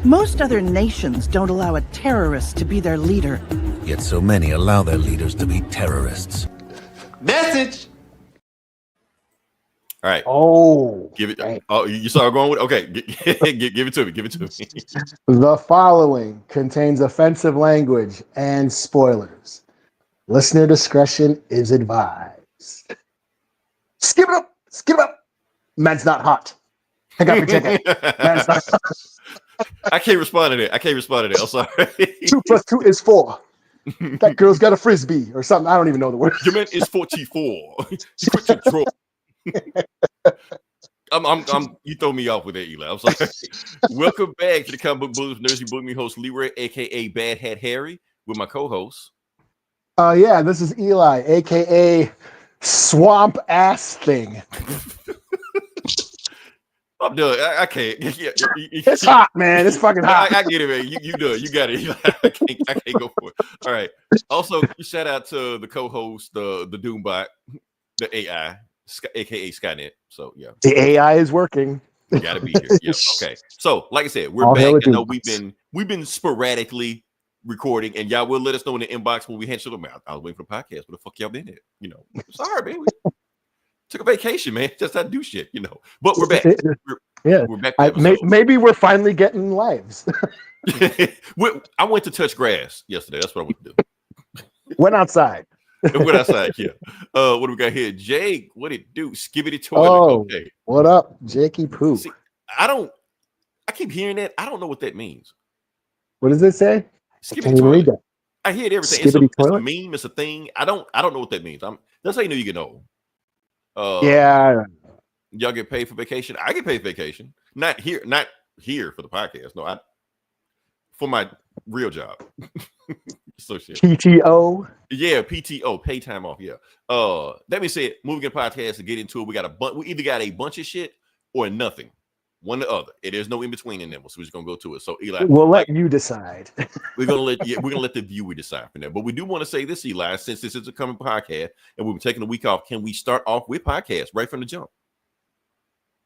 Most other nations don't allow a terrorist to be their leader. Yet so many allow their leaders to be terrorists. Message. All right. Oh, give it. dang. Oh, you saw going with. Okay, give it to me. Give it to me. The following contains offensive language and spoilers. Listener discretion is advised. Skip it up. Skip it up. Man's not hot. Pick up your ticket. Man's not hot. I can't respond to that. I'm sorry. 2 + 2 is 4. That girl's got a frisbee or something. I don't even know the word. Your man is 44. He quit control. You throw me off with that, Eli. I'm sorry. Welcome back to the Comic Book Blues Nursery Book Me host Leroy, aka Bad Hat Harry, with my co-host. Yeah, this is Eli, aka Swamp Ass Thing. I'm done. I can't. It's hot, man. It's fucking hot. I get it, man. You done. You got it. Eli. I can't go for it. All right. Also, shout out to the co-host, the Doombot, the AI, aka Skynet. So yeah, the AI is working. You gotta be here. Yep. Okay. So, like I said, we're All back. I know we've been sporadically recording, and y'all will let us know in the inbox when we handle them out. I was waiting for the podcast. Where the fuck y'all been at? You know, sorry, man. We took a vacation, man. Just not do shit, you know. But we're back. We're back. Maybe we're finally getting lives. I went to touch grass yesterday. That's what I went to do. Went outside. Went outside, yeah. What do we got here? Jake, what it do? Skibbity toilet. Oh, okay. What up, Jakey Poo? See, I keep hearing that. I don't know what that means. What does it say? Skibbity toilet. I hear it everything. It's a meme. It's a thing. I don't know what that means. That's how you know you get old. Yeah. Y'all get paid for vacation. I get paid for vacation. Not here for the podcast. No, for my real job. PTO. Yeah, PTO, pay time off. Yeah. Let me say it. Moving in podcast to get into it. We either got a bunch of shit or nothing. One or the other. There's no in between in them. So we're just gonna go to it. So Eli, we'll let you decide. we're gonna let the viewer decide from there. But we do want to say this, Eli, since this is a coming podcast and we'll be taking a week off. Can we start off with podcasts right from the jump?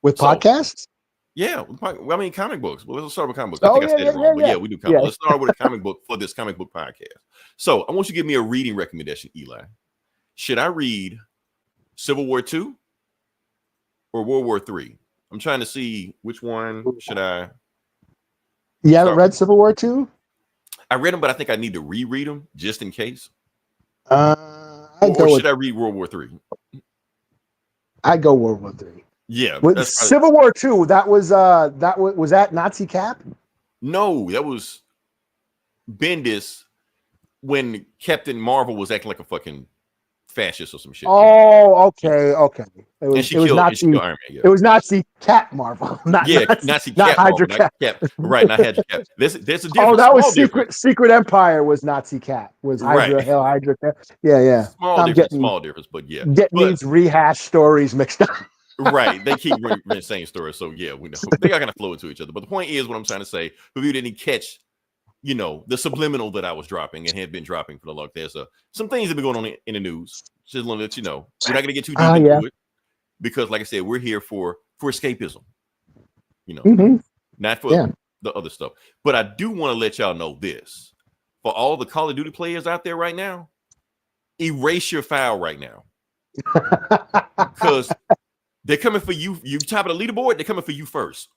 With podcasts? Yeah, I mean comic books. Well, let's start with comic books. I think I said it wrong, but yeah, we do comic books. Let's start with a comic book for this comic book podcast. So I want you to give me a reading recommendation, Eli. Should I read Civil War II or World War III? I'm trying to see which one should I. You haven't read Civil War II? I read them, but I think I need to reread them just in case. Should I read World War III? I go World War III. Yeah, Civil War II. That was that Nazi Cap? No, that was Bendis when Captain Marvel was acting like a fucking fascist or some shit. Oh, okay. It was Nazi. Iron Man, yeah. It was Nazi Cap Marvel. Nazi Cap Hydra Marvel, Cap. Right, not Hydra Cap. There's a difference. Oh, that was Secret Empire was Nazi Cap. Was Hydra right. Hell Hydra Cap? Yeah. Small difference, but yeah. These rehash stories mixed up. Right, they keep running the same story, so yeah, we know they are gonna flow into each other. But the point is, what I'm trying to say, if you didn't catch, the subliminal that I was dropping and had been dropping for the long time, so some things have been going on in the news. Just want to let you know, we're not gonna get too deep into it because, like I said, we're here for escapism. Not for the other stuff. But I do want to let y'all know this: for all the Call of Duty players out there right now, erase your file right now because. They're coming for you. You top of the leaderboard. They're coming for you first.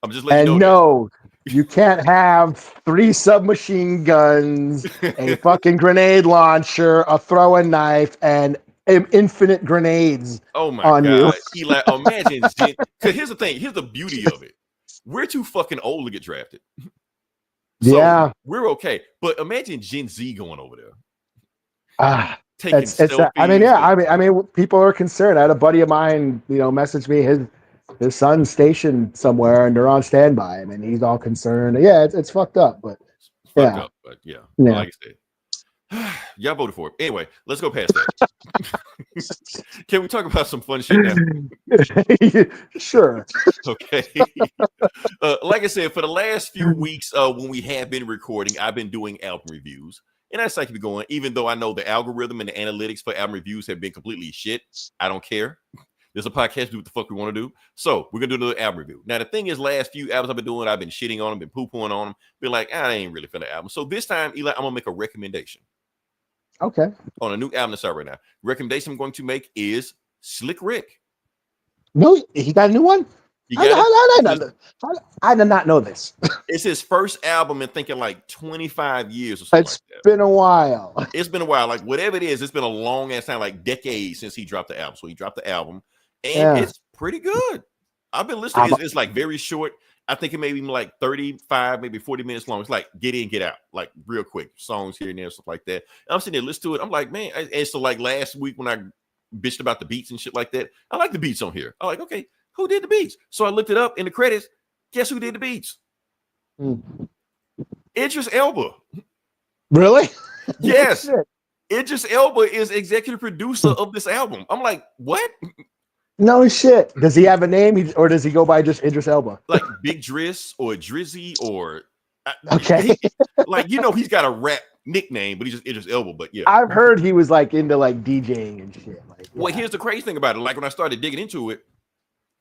I'm just letting you know. No, you can't have 3 submachine guns, a fucking grenade launcher, a throwing knife, and infinite grenades. Oh my god, Eli! Imagine. Because here's the thing. Here's the beauty of it. We're too fucking old to get drafted. So we're okay. But imagine Gen Z going over there. I mean, people are concerned. I had a buddy of mine, message me his son's stationed somewhere and they're on standby, and he's all concerned. Yeah, it's fucked up, but fucked up, but yeah. Like I said, y'all voted for it. Anyway, let's go past that. Can we talk about some fun shit now? Sure. Okay. Like I said, for the last few weeks, when we have been recording, I've been doing album reviews. And that's like going, even though I know the algorithm and the analytics for album reviews have been completely shit, I don't care There's a podcast, do what the fuck we want to do. So we're gonna do another album review. Now the thing is, last few albums I've been doing, I've been shitting on them, been poo-pooing on them, been like, I ain't really for the album. So this time, Eli, I'm gonna make a recommendation. Okay. On a new album that's out right now. Recommendation I'm going to make is Slick Rick. No, he got a new one? I did not know this. It's his first album in thinking like 25 years or something It's like that. been a while. It's been a while. Like whatever it is, it's been a long ass time, like decades since he dropped the album. So he dropped the album and it's pretty good. I've been listening. It's like very short. I think it may be like 35, maybe 40 minutes long. It's like get in, get out, like real quick. Songs here and there, stuff like that. And I'm sitting there, listen to it. I'm like, man. And so like last week when I bitched about the beats and shit like that, I like the beats on here. I'm like, okay, who did the beats? So I looked it up in the credits. Guess who did the beats? Idris Elba. Really? Yes. Idris Elba is executive producer of this album. I'm like, what? No shit. Does he have a name, or does he go by just Idris Elba? Like Big Driss or Drizzy or okay. Like he's got a rap nickname, but he's just Idris Elba. But yeah, I've heard he was like into like DJing and shit. Like, well, here's the crazy thing about it. Like when I started digging into it,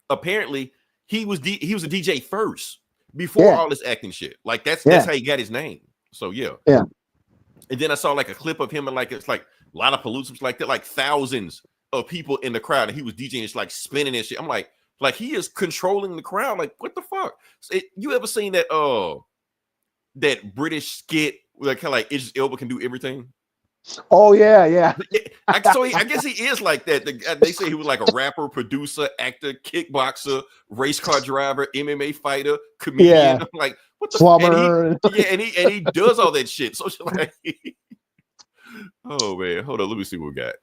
apparently he was a DJ first before all this acting shit. Like that's how he got his name. So yeah. And then I saw like a clip of him and like it's like Lollapalooza like that, like thousands of people in the crowd, and he was DJing, it's like spinning and shit. I'm like he is controlling the crowd. Like what the fuck? You ever seen that that British skit where kind of like Idris Elba can do everything? Oh yeah. I guess he is like that. They say he was like a rapper, producer, actor, kickboxer, race car driver, MMA fighter, comedian. Yeah. I'm like, what the plumber? And he does all that shit. So like, oh man, hold on, let me see what we got.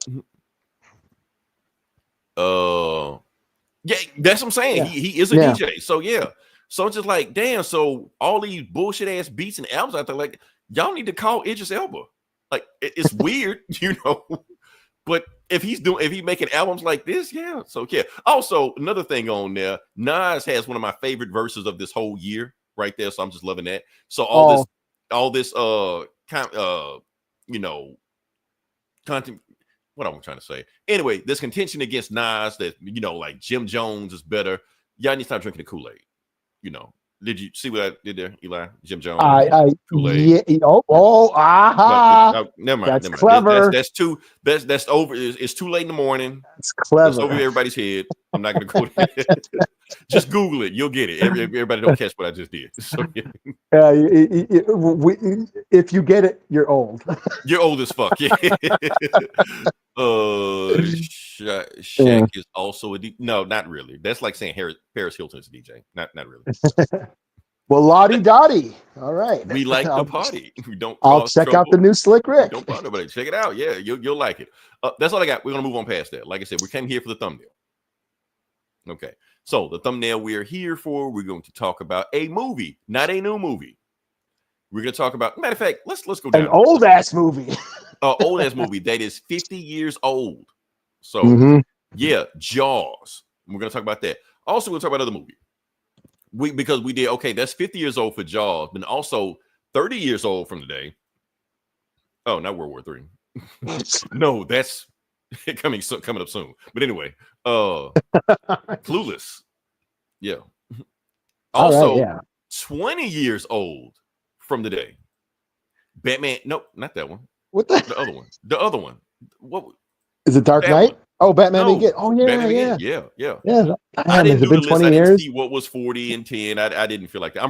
Yeah, that's what I'm saying. He is a DJ. So yeah. So it's just like, damn. So all these bullshit ass beats and albums out there, like y'all need to call Idris Elba. Like it's weird, but if he's making albums like this, yeah. So yeah. Also, another thing on there, Nas has one of my favorite verses of this whole year right there. So I'm just loving that. So all this content. What I'm trying to say. Anyway, there's contention against Nas that like Jim Jones is better. Y'all need to stop drinking the Kool-Aid. Did you see what I did there, Eli? Jim Jones. Kool-Aid. Never mind. That's clever. That's too. That's over. It's too late in the morning. It's clever. It's over everybody's head. I'm not going to go there. Just Google it. You'll get it. Everybody don't catch what I just did. So, if you get it, you're old. You're old as fuck. Yeah. Shaq is also a DJ. No, not really. That's like saying Paris Hilton is a DJ. Not really. Well, Lottie Dottie. All right. We like the party. We don't. I'll check out the new Slick Rick. Don't bother nobody. Check it out. Yeah, you'll like it. That's all I got. We're gonna move on past that. Like I said, we came here for the thumbnail. Okay. So the thumbnail we're here for, we're going to talk about a movie, not a new movie. We're going to talk about, matter of fact, let's go down. An old ass movie. Old ass movie that is 50 years old. So yeah, Jaws. We're going to talk about that. Also, we'll talk about another movie. Because we did, okay, that's 50 years old for Jaws, but also 30 years old from today. Oh, not World War III. No, that's coming up soon. But anyway, Clueless. Yeah. Also, 20 years old from today. Batman. Nope, not that one. What the other one? The other one. What is it? Dark Knight? One. Oh, Batman No, Begins. Oh, yeah. I didn't do the list. I didn't see what was 40 and 10. I didn't feel like that. I'm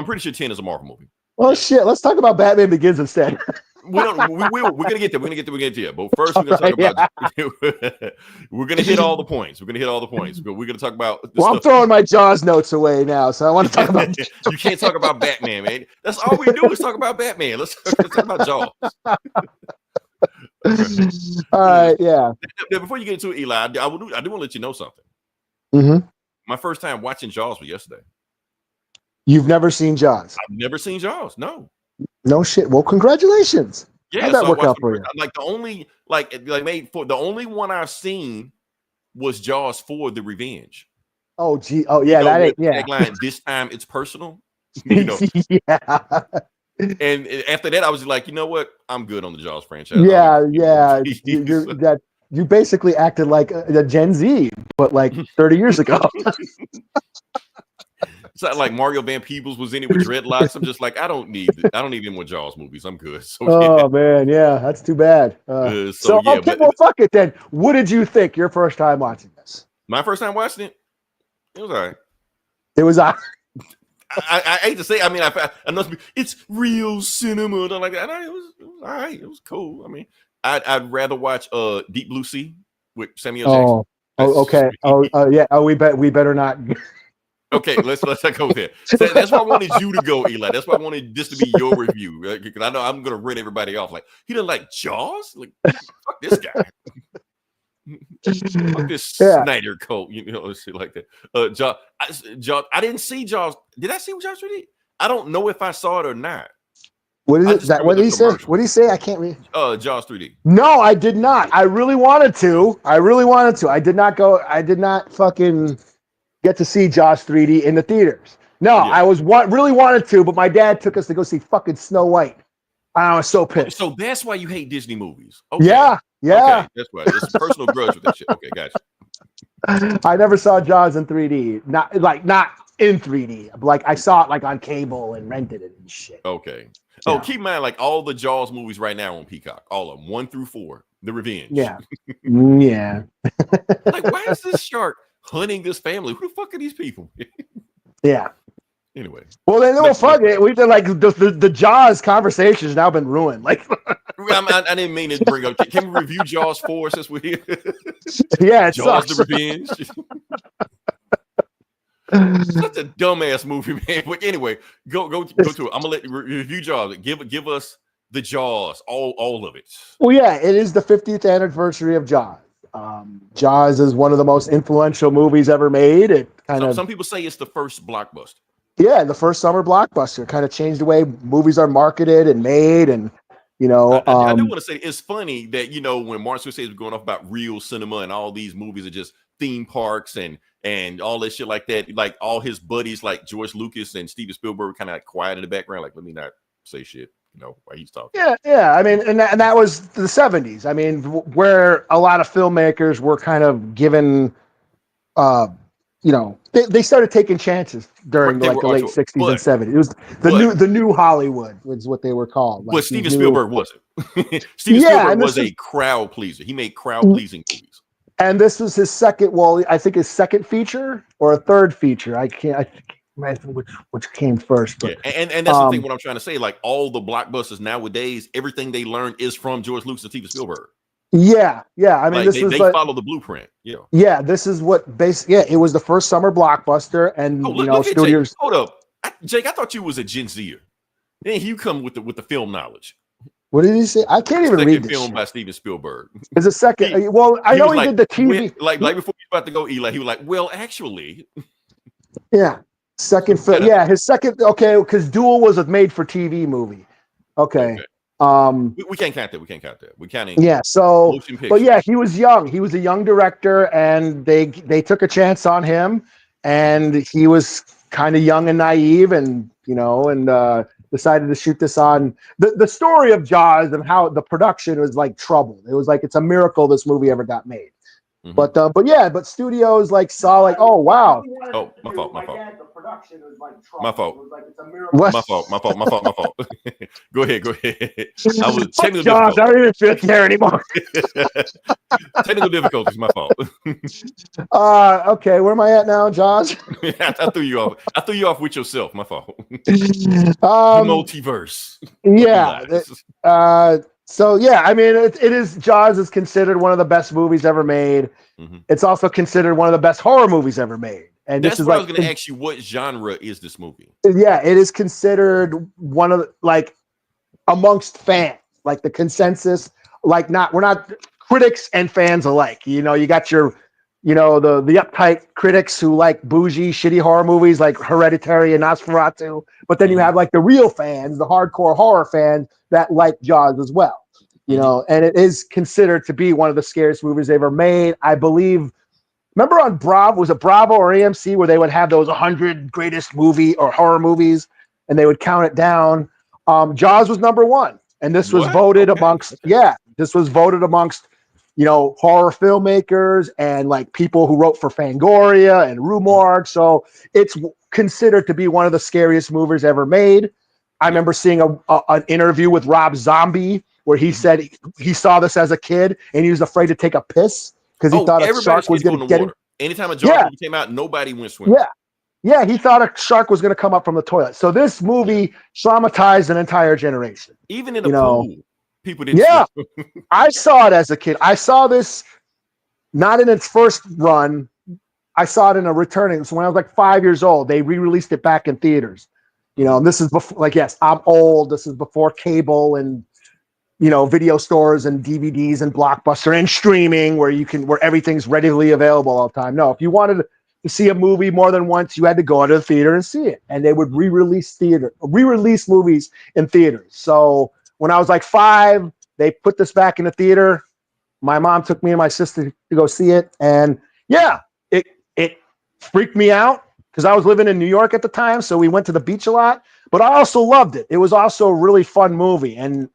pretty sure 10 is a Marvel movie. Well, shit. Let's talk about Batman Begins instead. We're gonna get there. We're gonna get there. But first, we're gonna talk about. We're gonna hit all the points. But we're gonna talk about. I'm throwing my Jaws notes away now, so I want to talk about. You can't talk about Batman, man. That's all we do is talk about Batman. Let's talk about Jaws. All right, yeah. Before you get into it, Eli, I do want to let you know something. Mm-hmm. My first time watching Jaws was yesterday. You've never seen Jaws? I've never seen Jaws. No. No shit. Well, congratulations. Yeah, how'd that work out for you? Like the only the only one I've seen was Jaws 4: The Revenge. Oh gee. Oh yeah, that ain't tagline. This time it's personal. Yeah. And after that, I was like, you know what? I'm good on the Jaws franchise. Yeah. you basically acted like a Gen Z, but like 30 years ago. It's not like Mario Van Peebles was in it with dreadlocks. I'm just like, I don't need any more Jaws movies. I'm good. So Oh man, yeah, that's too bad. so yeah, okay, well, fuck it then. What did you think your first time watching this? my first time watching it, it was all right. It was I hate to say, I mean, I know it's real cinema. Don't like that. It was all right. It was cool. I mean, I'd rather watch Deep Blue Sea with Samuel Jackson. Okay. Yeah. We better not. Okay, let's go there. So that's why I wanted you to go, Eli. That's why I wanted this to be your review, right? Because I know I'm gonna rent everybody off. Like, he doesn't like Jaws. Like, fuck this guy. Fuck this Snyder coat, shit like that. Jaws. I didn't see Jaws. Did I see Jaws 3D? I don't know if I saw it or not. What is it? What did he say? What did he say? I can't read. Jaws 3D. No, I did not. I really wanted to. I did not go. I did not fucking get to see Jaws 3D in the theaters. No, yeah. I was really wanted to, but my dad took us to go see fucking Snow White. I was so pissed. So that's why you hate Disney movies. Okay. Yeah. Okay, that's why. There's a personal grudge with that shit. Okay, gotcha. I never saw Jaws in 3D. Not in 3D. Like I saw it like on cable and rented it and shit. Okay. Oh, keep in mind, like all the Jaws movies right now on Peacock, all of them, 1 through 4, The Revenge. Yeah. Yeah. Like, why is this shark hunting this family? Who the fuck are these people? Yeah. Anyway. Well, then fuck it. We did like the Jaws conversation has now been ruined. Like, I didn't mean to bring up. Can we review Jaws 4 since we're here? Yeah, it Jaws sucks. The Revenge. Such a dumbass movie, man. But anyway, go to it. I'm gonna let you review Jaws. Give us the Jaws, all of it. Well, yeah, it is the 50th anniversary of Jaws. Jaws is one of the most influential movies ever made. It some people say it's the first blockbuster. Yeah, the first summer blockbuster. Kind of changed the way movies are marketed and made, and I do want to say it's funny that when Martin Scorsese was going off about real cinema and all these movies are just theme parks and all that shit like that, like all his buddies like George Lucas and Steven Spielberg kind of like quiet in the background, like let me not say shit. While he's talking. Yeah. I mean, and that was the 70s. I mean, where a lot of filmmakers were kind of given, they started taking chances during the late 60s and 70s. It was the new Hollywood was what they were called. But Steven Spielberg wasn't. Steven Spielberg was a crowd pleaser. He made crowd pleasing movies. And this was his second. Well, I think his second feature or a third feature. I think which came first. But, and that's the thing. What I'm trying to say, like all the blockbusters nowadays, everything they learned is from George Lucas and Steven Spielberg. Yeah. I mean, like they follow the blueprint. Yeah. This is what it was the first summer blockbuster, and studios. Jake, hold up, Jake. I thought you was a Gen Zer. Then you come with the film knowledge. What did he say? I can't even read this film shit. By Steven Spielberg. It's a second. I know he did the TV. Like before you about to go, Eli, he was like, well, actually. Yeah. Second film. Yeah, his second. Okay, because Duel was a made-for-TV movie. Okay. We can't count that. We can't count that. We can't. Yeah. So, but yeah, he was young. He was a young director, and they took a chance on him, and he was kind of young and naive, and decided to shoot this on the story of Jaws and how the production was like troubled. It was like it's a miracle this movie ever got made. Mm-hmm. But studios like saw like, oh wow. Oh, my fault. The production was like troubled. My fault. It was like it's a miracle. My fault. Go ahead. I was technical Jaws, I don't even feel care anymore. Technical difficulties, my fault. Okay, where am I at now, Jaws? I threw you off. I threw you off with yourself. My fault. Multiverse. Yeah. So yeah, I mean, it is. Jaws is considered one of the best movies ever made. Mm-hmm. It's also considered one of the best horror movies ever made. And that's this is what I was going to ask you. What genre is this movie? Yeah, it is considered one of amongst fans, like the consensus. We're not critics and fans alike. You got your, the uptight critics who like bougie, shitty horror movies like Hereditary and Nosferatu. But then you have like the real fans, the hardcore horror fans that like Jaws as well. And it is considered to be one of the scariest movies ever made. I believe. Remember on Bravo, was it Bravo or AMC where they would have those 100 greatest movie or horror movies and they would count it down? Jaws was number one. And this was voted amongst horror filmmakers and like people who wrote for Fangoria and Rue Morgue. So it's considered to be one of the scariest movies ever made. I remember seeing an interview with Rob Zombie where he said he saw this as a kid and he was afraid to take a piss because he thought a shark was going to get him. Anytime a jar came out, nobody went swimming. Yeah, he thought a shark was going to come up from the toilet. So this movie traumatized an entire generation. Even in a pool, people didn't. Yeah, I saw it as a kid. I saw this not in its first run. I saw it in a returning. So when I was like 5 years old, they re-released it back in theaters. And this is before, like, yes, I'm old. This is before cable and video stores and DVDs and Blockbuster and streaming where everything's readily available all the time. No, if you wanted to see a movie more than once, you had to go to the theater and see it. And they would re-release movies in theaters. So when I was like 5, they put this back in the theater. My mom took me and my sister to go see it. And it freaked me out because I was living in New York at the time. So we went to the beach a lot, but I also loved it. It was also a really fun movie. And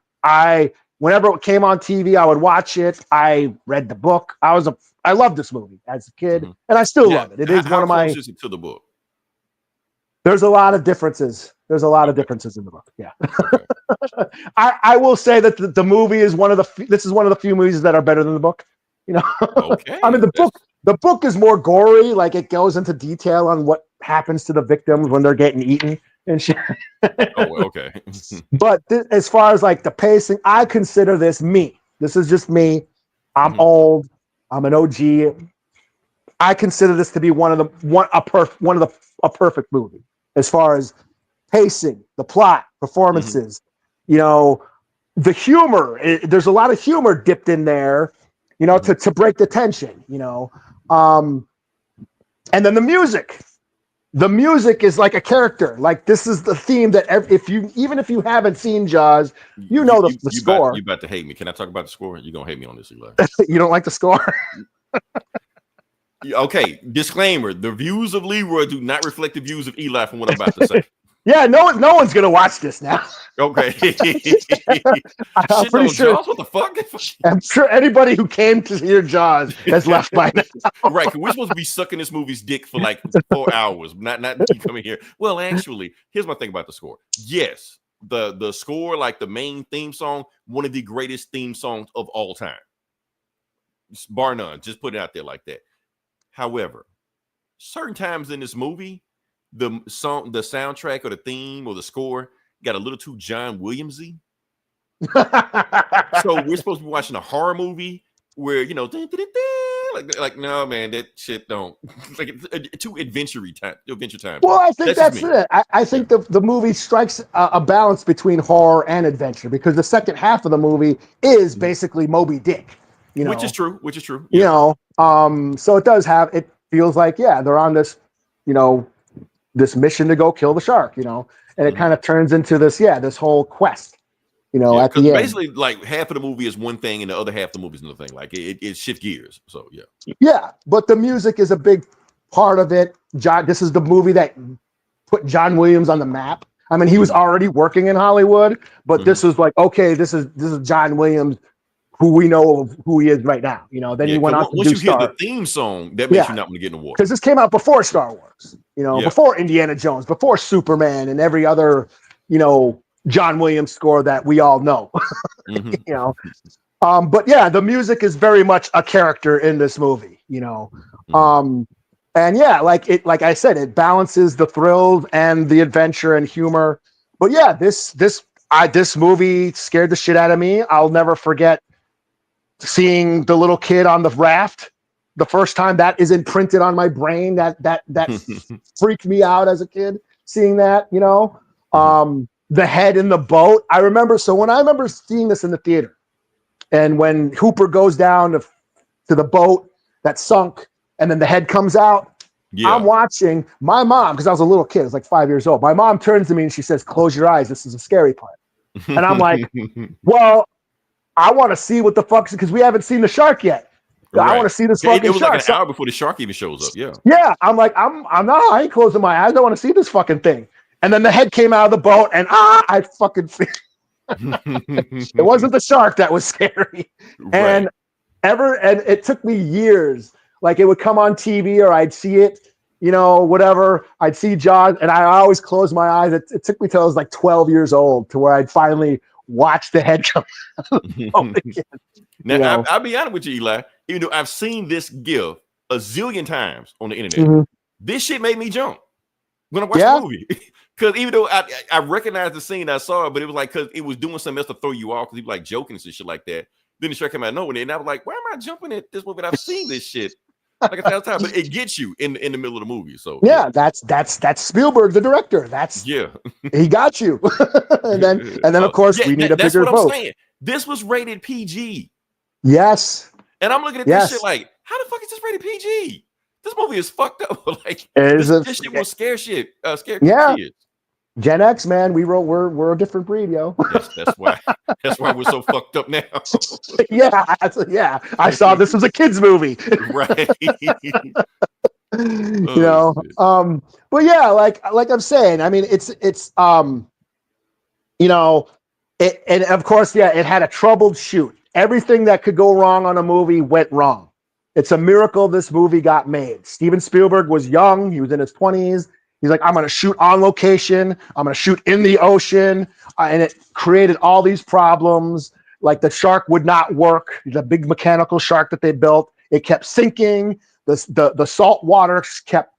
whenever it came on TV, I would watch it. I read the book. I loved this movie as a kid, and I still love it. It is one of my. How close is it to the book? There's a lot of differences. There's a lot of differences in the book. Yeah, I will say that the movie is one of the. This is one of the few movies that are better than the book. Okay. I mean, the book is more gory. Like it goes into detail on what happens to the victims when they're getting eaten and shit. Okay. But as far as like the pacing, I consider this me. This is just me. I'm old. I'm an OG. I consider this to be a perfect movie as far as pacing, the plot, performances. The humor. There's a lot of humor dipped in there. To break the tension. And then the music. The music is like a character. Like this is the theme that even if you haven't seen Jaws, the score. You about to hate me. Can I talk about the score? You're gonna hate me on this, Eli. You don't like the score? Okay. Disclaimer: the views of Leroy do not reflect the views of Eli from what I'm about to say. Yeah, no one's gonna watch this now. Okay. I'm pretty sure. Jaws? What the fuck? I'm sure anybody who came to hear Jaws has left by now. Right, we're supposed to be sucking this movie's dick for like 4 hours, not you coming here. Well, actually, here's my thing about the score. Yes, the score, like the main theme song, one of the greatest theme songs of all time, bar none. Just put it out there like that. However, certain times in this movie, the soundtrack or the theme or the score got a little too John Williams-y. So we're supposed to be watching a horror movie where like no man, that shit don't like too adventure time. Well, I think that's it. I think the movie strikes a balance between horror and adventure because the second half of the movie is basically Moby Dick. Which is true. Yeah. So it does have. It feels like they're on this, this mission to go kill the shark, and it kind of turns into this whole quest, at the end. Basically, like half of the movie is one thing and the other half of the movie is another thing. Like it shift gears. So yeah, but the music is a big part of it. This is the movie that put John Williams on the map. I mean, he was already working in Hollywood, but this was like, okay, this is John Williams, who we know of who he is right now. Then he went on to once do you hear the theme song, that makes you not want to get in the water. Because this came out before Star Wars, before Indiana Jones, before Superman, and every other, John Williams score that we all know. But yeah, the music is very much a character in this movie. And yeah, like I said, it balances the thrills and the adventure and humor. But yeah, this movie scared the shit out of me. I'll never forget seeing the little kid on the raft the first time. That is imprinted on my brain. That freaked me out as a kid, seeing that, the head in the boat. I remember seeing this in the theater, and when Hooper goes down to the boat that sunk and then the head comes out, I'm watching my mom, because I was a little kid, I was like 5 years old. My mom turns to me and she says, "Close your eyes, this is a scary part." And I'm like, well, I want to see what the fuck, because we haven't seen the shark yet. Right. I want to see this fucking shark. It was like an hour before the shark even shows up. Yeah. Yeah. I'm like, I ain't closing my eyes. I want to see this fucking thing. And then the head came out of the boat, and I fucking it wasn't the shark that was scary. Right. And And it took me years. Like it would come on TV or I'd see it, whatever. I'd see Jaws and I always closed my eyes. It took me till I was like 12 years old to where I'd finally watch the head come out again. Now, I'll be honest with you, Eli. Even though I've seen this GIF a zillion times on the internet, this shit made me jump when I watched the movie. Because even though I recognized the scene, I saw it, but it was like because it was doing something else to throw you off because he was like joking and shit like that. Then the shark came out of nowhere, and I was like, "Why am I jumping at this movie? I've seen this shit like 1,000 times." But it gets you in the middle of the movie. So that's Spielberg, the director. He got you. and then of course we need a bigger vote. That's what I'm saying. This was rated PG. Yes. And I'm looking at this shit like, how the fuck is this rated PG? This movie is fucked up. Like this shit will scare kids. Gen X, man, we're a different breed, yo. That's why we're so fucked up now. I saw this was a kids movie, right? But yeah, like I'm saying, I mean, it's and of course, it had a troubled shoot. Everything that could go wrong on a movie went wrong. It's a miracle this movie got made. Steven Spielberg was young; he was in his 20s. He's like, I'm going to shoot on location. I'm going to shoot in the ocean. And it created all these problems. Like the shark would not work. The big mechanical shark that they built, it kept sinking. The salt water kept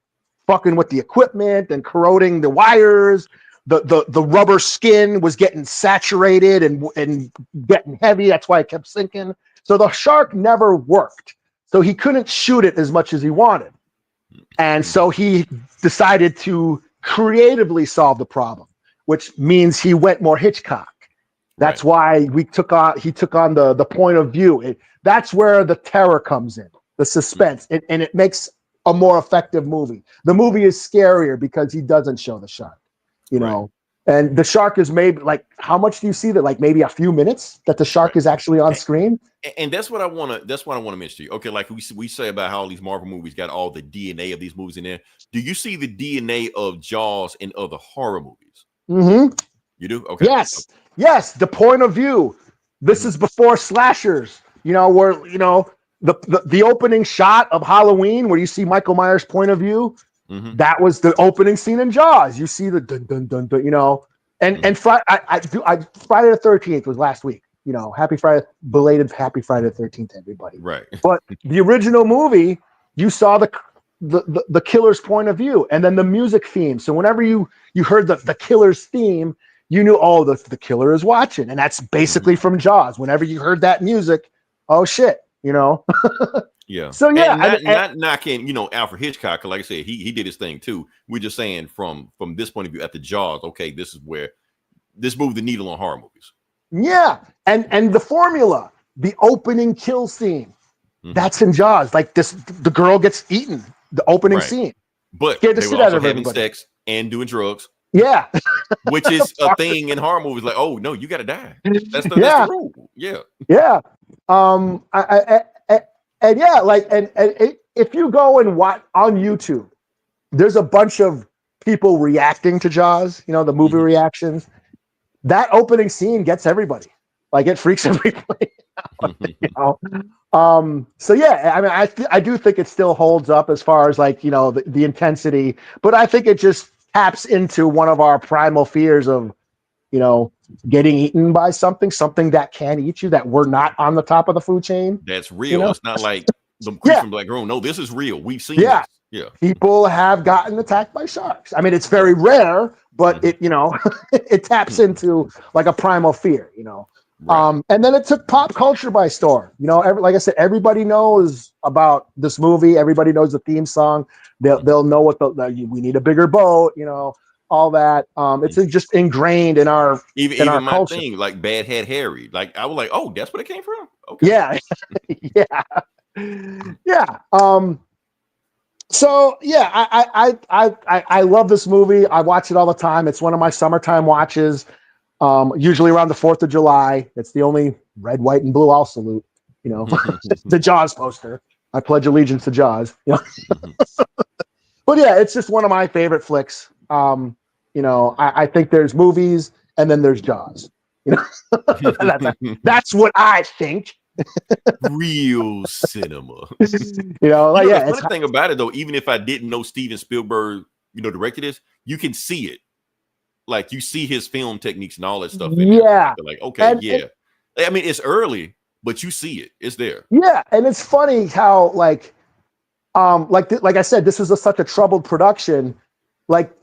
fucking with the equipment and corroding the wires. The rubber skin was getting saturated and getting heavy. That's why it kept sinking. So the shark never worked. So he couldn't shoot it as much as he wanted. And so he decided to creatively solve the problem, which means he went more Hitchcock. That's why he took on the point of view. That's where the terror comes in, the suspense, and it makes a more effective movie. The movie is scarier because he doesn't show the shark, know. And the shark is maybe like, how much do you see that? Like maybe a few minutes that the shark is actually on screen. And that's what I want to mention to you. Okay, like we say about how all these Marvel movies got all the DNA of these movies in there. Do you see the DNA of Jaws in other horror movies? Mm-hmm. You do? Okay. Yes. The point of view. This is before slashers. Where the opening shot of Halloween, where you see Michael Myers' point of view. Mm-hmm. That was the opening scene in Jaws. You see the dun dun dun dun, and Friday the 13th was last week. Belated Happy Friday the 13th, everybody. Right. But the original movie, you saw the killer's point of view, and then the music theme. So whenever you heard the killer's theme, you knew, the killer is watching, and that's basically from Jaws. Whenever you heard that music, oh shit, Yeah. So yeah, not knocking, Alfred Hitchcock. Like I said, he did his thing too. We're just saying from this point of view at the Jaws. Okay, this is where this moved the needle on horror movies. Yeah, and the formula, the opening kill scene, that's in Jaws. Like the girl gets eaten. The opening scene, but they were also having sex and doing drugs. Yeah, which is a thing in horror movies. Like, oh no, you got to die. That's the rule. Yeah. If you go and watch on YouTube, there's a bunch of people reacting to Jaws, the movie reactions. That opening scene gets everybody. Like it freaks everybody out, So yeah, I mean, I do think it still holds up as far as like, the intensity, but I think it just taps into one of our primal fears of, getting eaten by something that can eat you, that we're not on the top of the food chain. That's real. It's not like the creature from Black Girl. No, this is real. We've seen this. Yeah. People have gotten attacked by sharks. I mean, it's very rare, but it, it taps into like a primal fear, Right. And then it took pop culture by storm. Like I said, everybody knows about this movie. Everybody knows the theme song. They'll know what we need a bigger boat, all that. It's just ingrained in our even our my culture. thing, like Bad Hat Harry. Like I was like, oh, that's where it came from. Okay. Yeah. So yeah, I love this movie. I watch it all the time. It's one of my summertime watches. Usually around the 4th of July. It's the only red, white, and blue I'll salute. The Jaws poster. I pledge allegiance to Jaws. But yeah, it's just one of my favorite flicks. I think there's movies and then there's Jaws. That's what I think. Real cinema. Like The yeah, funny thing about it though, even if I didn't know Steven Spielberg, directed this, you can see it. Like you see his film techniques and all that stuff in there. Like, okay, yeah. I mean, it's early, but you see it. It's there. Yeah, and it's funny how like I said, this was such a troubled production. Like,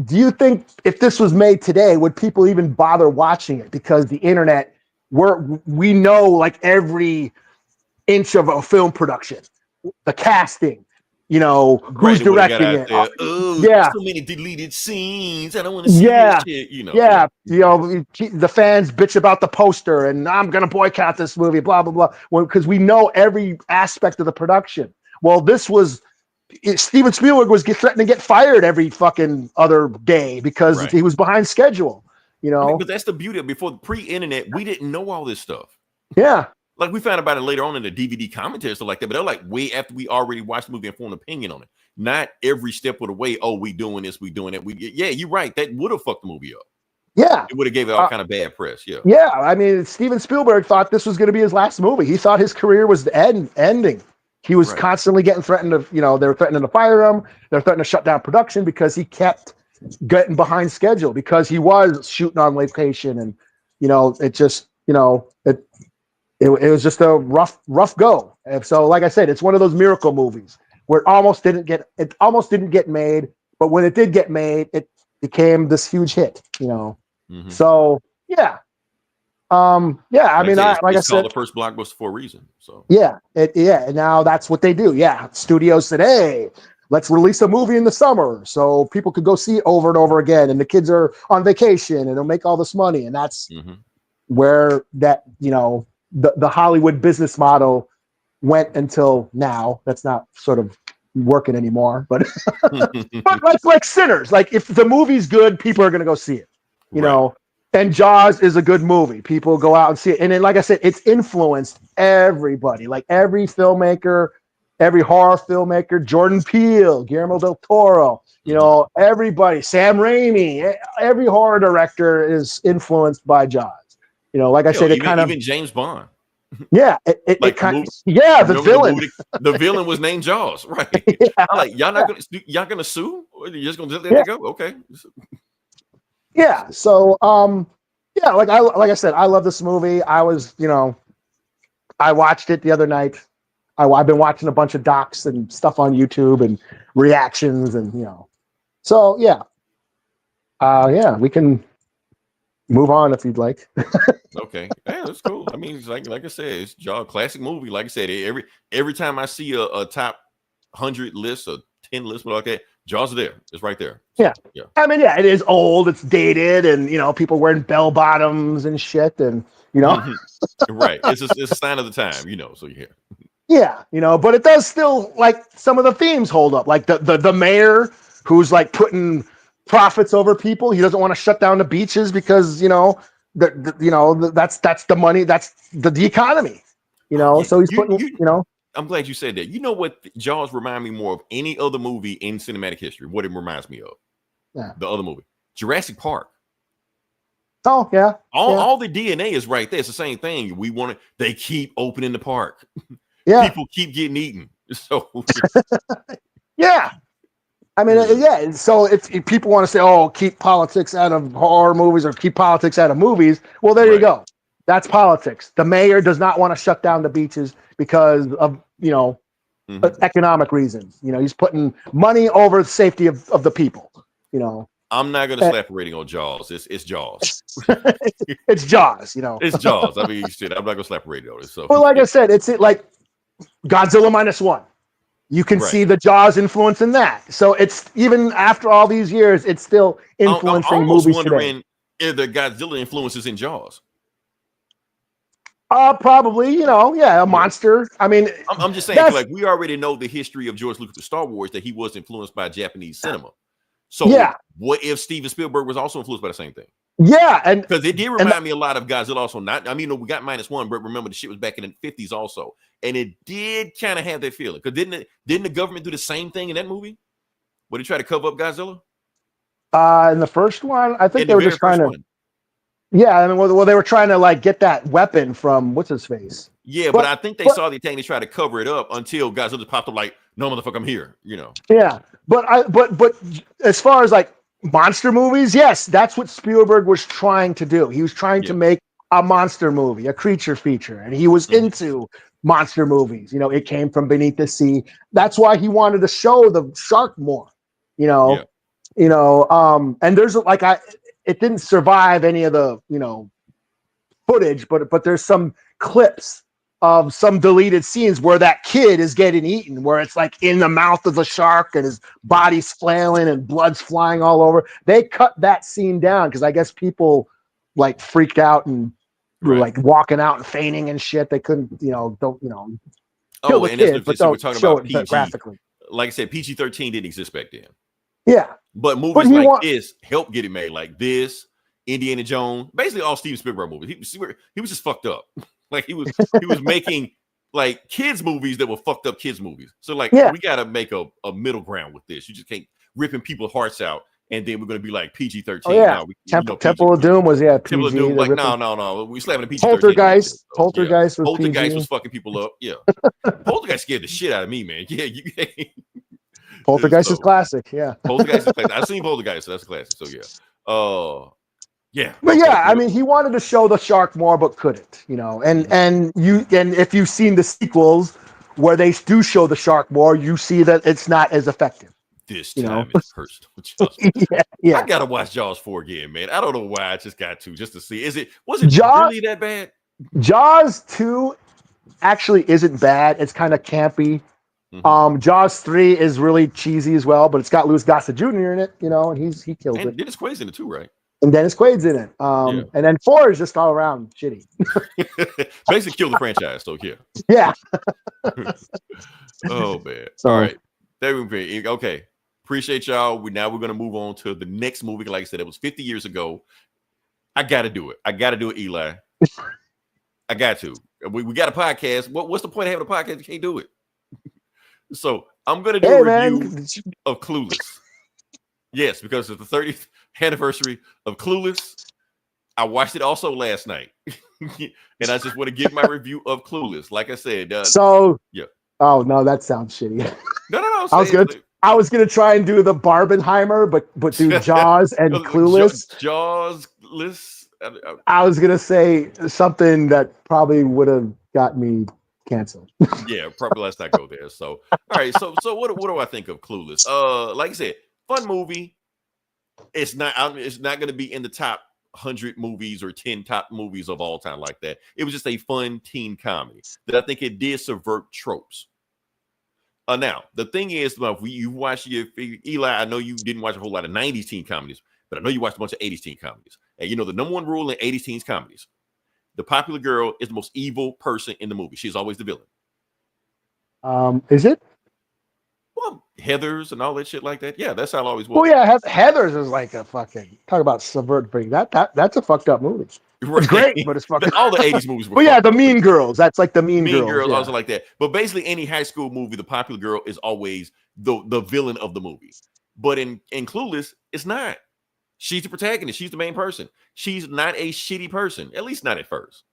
do you think if this was made today, would people even bother watching it? Because the internet, we know like every inch of a film production, the casting, who's directing it. So many deleted scenes. I don't want to see this shit. The fans bitch about the poster, and I'm gonna boycott this movie. Blah blah blah. Because we know every aspect of the production. Well, Steven Spielberg was threatening to get fired every fucking other day because he was behind schedule. But that's the beauty of before pre-internet, we didn't know all this stuff. Yeah. Like we found about it later on in the DVD commentary, stuff like that. But they're like way after we already watched the movie and formed an opinion on it. Not every step of the way. Oh, we doing this, we doing that. You're right. That would have fucked the movie up. Yeah, it would have gave it all kind of bad press. Yeah. Yeah, I mean, Steven Spielberg thought this was going to be his last movie. He thought his career was ending. He was constantly getting threatened to, they were threatening to fire him. They're threatening to shut down production because he kept getting behind schedule because he was shooting on location, and it just, it was just a rough go. And so, like I said, it's one of those miracle movies where it almost didn't get made, but when it did get made, it became this huge hit. Mm-hmm. So yeah. I mean, it's called the first blockbuster for a reason. So and now that's what they do. Yeah, studios said, hey, let's release a movie in the summer so people could go see it over and over again, and the kids are on vacation and they'll make all this money, and that's where that the Hollywood business model went until now. That's not sort of working anymore, but but like Sinners, like if the movie's good, people are going to go see it, you know. And Jaws is a good movie. People go out and see it. And then, like I said, it's influenced everybody, like every filmmaker, every horror filmmaker, Jordan Peele, Guillermo del Toro, everybody, Sam Raimi, every horror director is influenced by Jaws. Like I said, even James Bond. Yeah, the villain. The villain was named Jaws, right? I'm like, y'all gonna sue? Or you're just gonna let it go? Okay. Yeah. So, like I said, I love this movie. I was, I watched it the other night. I've been watching a bunch of docs and stuff on YouTube and reactions, and so yeah. We can move on if you'd like. Okay, yeah, that's cool. I mean, it's like I said, it's Jaws, classic movie. Like I said, every time I see a top 100 list or 10 list, like that, Jaws are there. It's right there. Yeah. I mean, it is old. It's dated, and people wearing bell bottoms and shit, and right. It's a sign of the time, So yeah, but it does still, like, some of the themes hold up, like the mayor who's like putting profits over people. He doesn't want to shut down the beaches because that's the money, that's the economy. So he's putting I'm glad you said that. You know what? Jaws remind me more of any other movie in cinematic history. What it reminds me of. Yeah. The other movie. Jurassic Park. Oh, yeah. All the DNA is right there. It's the same thing. They keep opening the park. Yeah. People keep getting eaten. So yeah. I mean, So if people want to say, oh, keep politics out of horror movies or keep politics out of movies, well, there you go. That's politics. The mayor does not want to shut down the beaches because of, economic reasons. He's putting money over the safety of the people, I'm not going to slap a rating on Jaws. It's Jaws. It's Jaws, It's Jaws. I mean, shit, I'm not going to slap a rating on it. So, well, like I said, it's like Godzilla -1. You can see the Jaws influence in that. So it's, even after all these years, it's still influencing movies today. If the Godzilla influences in Jaws. Probably, a monster. I mean, I'm just saying, like, we already know the history of George Lucas' Star Wars, that he was influenced by Japanese cinema. So what if Steven Spielberg was also influenced by the same thing? Yeah, and because it did remind me a lot of Godzilla. Also, we got -1, but remember the shit was back in the 50s also, and it did kind of have that feeling. Because didn't the government do the same thing in that movie? Would they try to cover up Godzilla? In the first one, I think they were just trying to. Yeah, I mean, well, they were trying to like get that weapon from what's his face. Yeah, but I think they saw the attack. They tried to cover it up until Godzilla popped up like, "No, motherfucker, I'm here." You know. Yeah, but as far as like monster movies, yes, that's what Spielberg was trying to do. He was trying to make a monster movie, a creature feature, and he was into monster movies. You know, it came from beneath the sea. That's why he wanted to show the shark more. You know, and there's like it didn't survive any of the footage, but there's some clips of some deleted scenes where that kid is getting eaten, where it's like in the mouth of the shark and his body's flailing and blood's flying all over. They cut that scene down because I guess people like freaked out and were like walking out and fainting and shit. They couldn't, kill the kid, but don't show it graphically. Like I said, PG-13 didn't exist back then. Yeah, but movies like this helped get it made. Like this, Indiana Jones, basically all Steven Spielberg movies. He was just fucked up. Like he was making like kids movies that were fucked up kids movies. So like we gotta make a middle ground with this. You just can't ripping people's hearts out and then we're gonna be like PG-13. Oh, yeah. Temple of Doom was PG. Temple of Doom, like no. We slapping a PG-13. Poltergeist was fucking people up. Yeah. Poltergeist scared the shit out of me, man. Yeah, you Poltergeist is classic. Yeah. Poltergeist is classic. I've seen Poltergeist, so that's classic. So yeah. Yeah, but I mean, he wanted to show the shark more, but couldn't, and if you've seen the sequels where they do show the shark more, you see that it's not as effective. This time it's personal. I gotta watch Jaws 4 again, man. I don't know why. I just got just to see. Was it really that bad? Jaws 2 actually isn't bad. It's kind of campy. Jaws 3 is really cheesy as well, but it's got Louis Gossett Jr. in it, and he kills it. Dennis Quaid's in it too, right? And Dennis Quaid's in it. And then 4 is just all around shitty. Basically kill the franchise, so yeah. Yeah. Oh man. All right. Okay. Appreciate y'all. We're gonna move on to the next movie. Like I said, it was 50 years ago. I gotta do it, Eli. I got to. We got a podcast. What's the point of having a podcast? You can't do it. So I'm gonna do a review of Clueless. Yes, because it's the 30th anniversary of Clueless. I watched it also last night. And I just want to give my review of Clueless. Like I said. Oh, no, that sounds shitty. No. I was going to try and do the Barbenheimer, but do Jaws and Clueless. Jawsless. I was going to say something that probably would have got me canceled. Yeah, probably let's not go there. So, all right. So what do I think of Clueless? Like I said, fun movie. It's not going to be in the top 100 movies or 10 top movies of all time like that. It was just a fun teen comedy that I think it did subvert tropes. Now, the thing is, you watch Eli, I know you didn't watch a whole lot of 90s teen comedies, but I know you watched a bunch of 80s teen comedies. And the number one rule in 80s teen comedies, the popular girl is the most evil person in the movie. She's always the villain. Is it? Well, Heathers and all that shit like that. Yeah, that's how it always was. Oh yeah, Heathers is like a fucking talk about subvert thing. That's a fucked up movie. It's great, but it's fucking all the 80s movies were. But yeah, the Mean Girls. That's like the Mean Girls. Also like that. But basically, any high school movie, the popular girl is always the villain of the movie. But in Clueless, it's not. She's the protagonist. She's the main person. She's not a shitty person, at least not at first.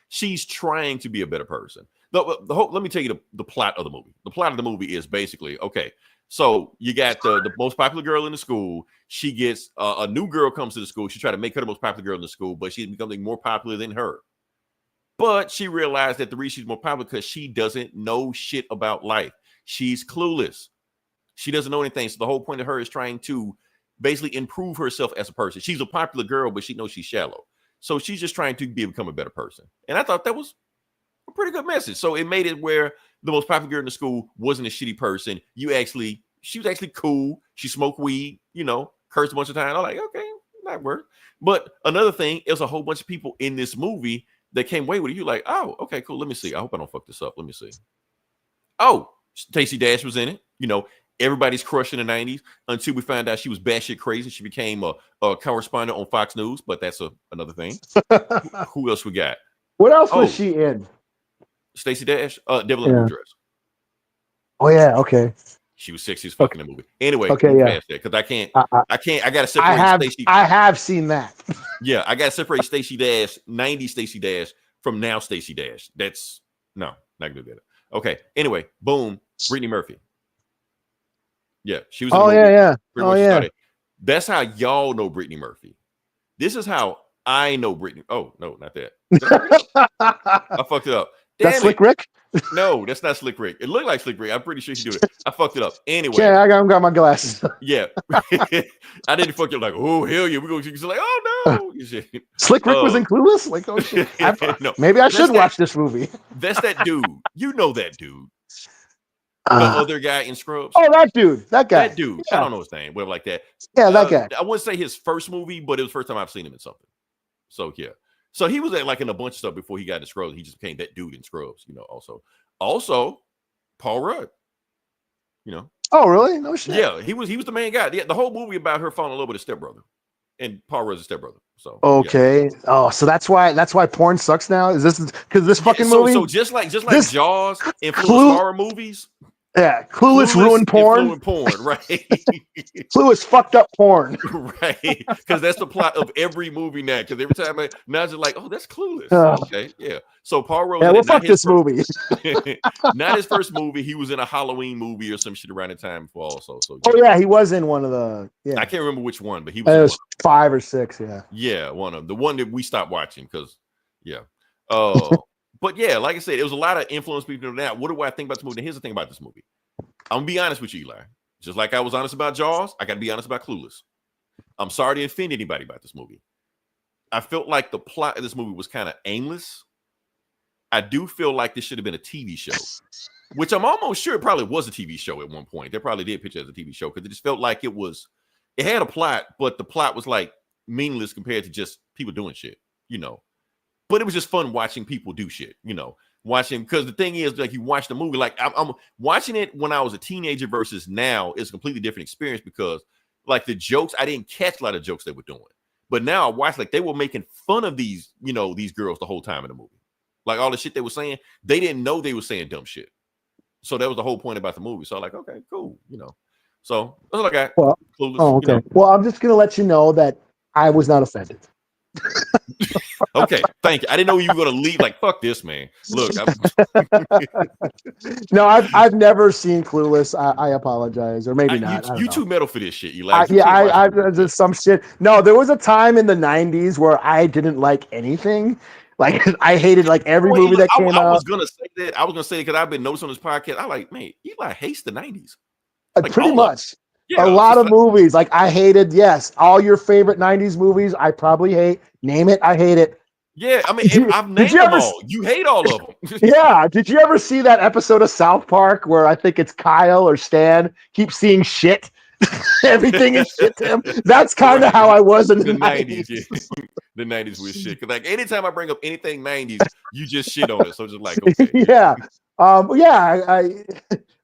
She's trying to be a better person. Let me tell you the plot of the movie. The plot of the movie is basically, okay, so you got the most popular girl in the school. She gets a new girl comes to the school. She tried to make her the most popular girl in the school, but she's becoming more popular than her. But she realized that the reason she's more popular because she doesn't know shit about life. She's clueless. She doesn't know anything. So the whole point of her is trying to basically improve herself as a person. She's a popular girl, but she knows she's shallow. So she's just trying to become a better person. And I thought that was a pretty good message. So it made it where the most popular girl in the school wasn't a shitty person. She was actually cool. She smoked weed, cursed a bunch of times. I'm like, okay, that worked. But another thing, there's a whole bunch of people in this movie that came away with it. You're like, oh, okay, cool. Let me see. I hope I don't fuck this up. Let me see. Oh, Stacey Dash was in it. Everybody's crush in the 90s until we found out she was batshit crazy. She became a correspondent on Fox News, but that's another thing. Who else we got? What else was she in? Stacey Dash, Devil in a Blue Dress. Oh yeah, okay. She was sexy as fuck in the movie. Anyway, Okay, move yeah. past that because I can't. I gotta separate Stacey. I have seen that. Yeah, I gotta separate Stacey Dash, 90s Stacey Dash from now Stacey Dash. That's no, not gonna do that. Okay. Anyway, boom, Brittany Murphy. Yeah, she was. In the movie. Yeah. Started. That's how y'all know Brittany Murphy. This is how I know Brittany. Oh no, not that. I fucked it up. Damn That's it. Slick Rick? No, that's not Slick Rick. It looked like Slick Rick. I'm pretty sure he did it. I fucked it up. Anyway. Yeah, I got my glasses. Yeah. I didn't fuck it like, oh, hell yeah. We're going to like, oh, no. Slick Rick was in Clueless? Like, oh, shit. No, maybe I should watch this movie. That's that dude. You know that dude. The other guy in Scrubs. Oh, that dude. That guy. That dude. Yeah. I don't know his name. Whatever like that. Yeah, that guy. I wouldn't say his first movie, but it was the first time I've seen him in something. So, yeah. So he was like in a bunch of stuff before he got in Scrubs. He just became that dude in Scrubs, Also, Paul Rudd. Oh, really? No shit. Yeah, he was the main guy. The whole movie about her falling in love with his stepbrother, and Paul Rudd's a stepbrother. So okay. Yeah. Oh, so that's why porn sucks now. Is this because this fucking movie? So just like this Jaws influenced horror movies. Yeah, Clueless ruined porn. Right? Clueless fucked up porn. Right? Because that's the plot of every movie now. Because every time now it's just like, oh, that's Clueless. Okay, yeah. So Paul Rudd. Yeah, well, fuck this movie. Not his first movie. He was in a Halloween movie or some shit around the time before. Also, so yeah. Oh yeah, he was in one of the. Yeah, I can't remember which one, but he was. It was 5 or 6. Yeah. Yeah, one of them. The one that we stopped watching because, yeah. But yeah, like I said, it was a lot of influence people now. What do I think about this movie? Here's the thing about this movie. I'm gonna be honest with you, Eli. Just like I was honest about Jaws, I gotta be honest about Clueless. I'm sorry to offend anybody about this movie. I felt like the plot of this movie was kind of aimless. I do feel like this should have been a TV show, which I'm almost sure it probably was a TV show at one point. They probably did pitch it as a TV show because it just felt like it had a plot, but the plot was like meaningless compared to just people doing shit, But it was just fun watching people do shit, watching, because the thing is, like, you watch the movie, like I'm watching it when I was a teenager versus now is a completely different experience because, like, the jokes, I didn't catch a lot of jokes they were doing, but now I watch, like, they were making fun of these girls the whole time in the movie, like all the shit they were saying, they didn't know they were saying dumb shit, so that was the whole point about the movie. So I'm like, okay, cool, so that's all I got. Well, okay. Well, I'm just gonna let you know that I was not offended. Okay, thank you. I didn't know you were going to leave like, fuck this, man. Look, no, I've never seen Clueless. I apologize, or maybe not. You too metal for this shit. You like? I just some shit. No, there was a time in the '90s where I didn't like anything. Like I hated like every movie that came out. I was gonna say that. I was gonna say because I've been noticing on this podcast. I like, man, Eli hates the '90s. Like, pretty much. Yeah, a lot of movies. Like I hated, yes, all your favorite 90s movies, I probably hate. Name it, I hate it. Yeah, I mean, I've named them all. You hate all of them. Yeah. Did you ever see that episode of South Park where I think it's Kyle or Stan keeps seeing shit? Everything is shit to him. That's kind of how I was in the 90s. Yeah. The 90s was shit. Because like anytime I bring up anything 90s, you just shit on it. So just like, okay. Yeah.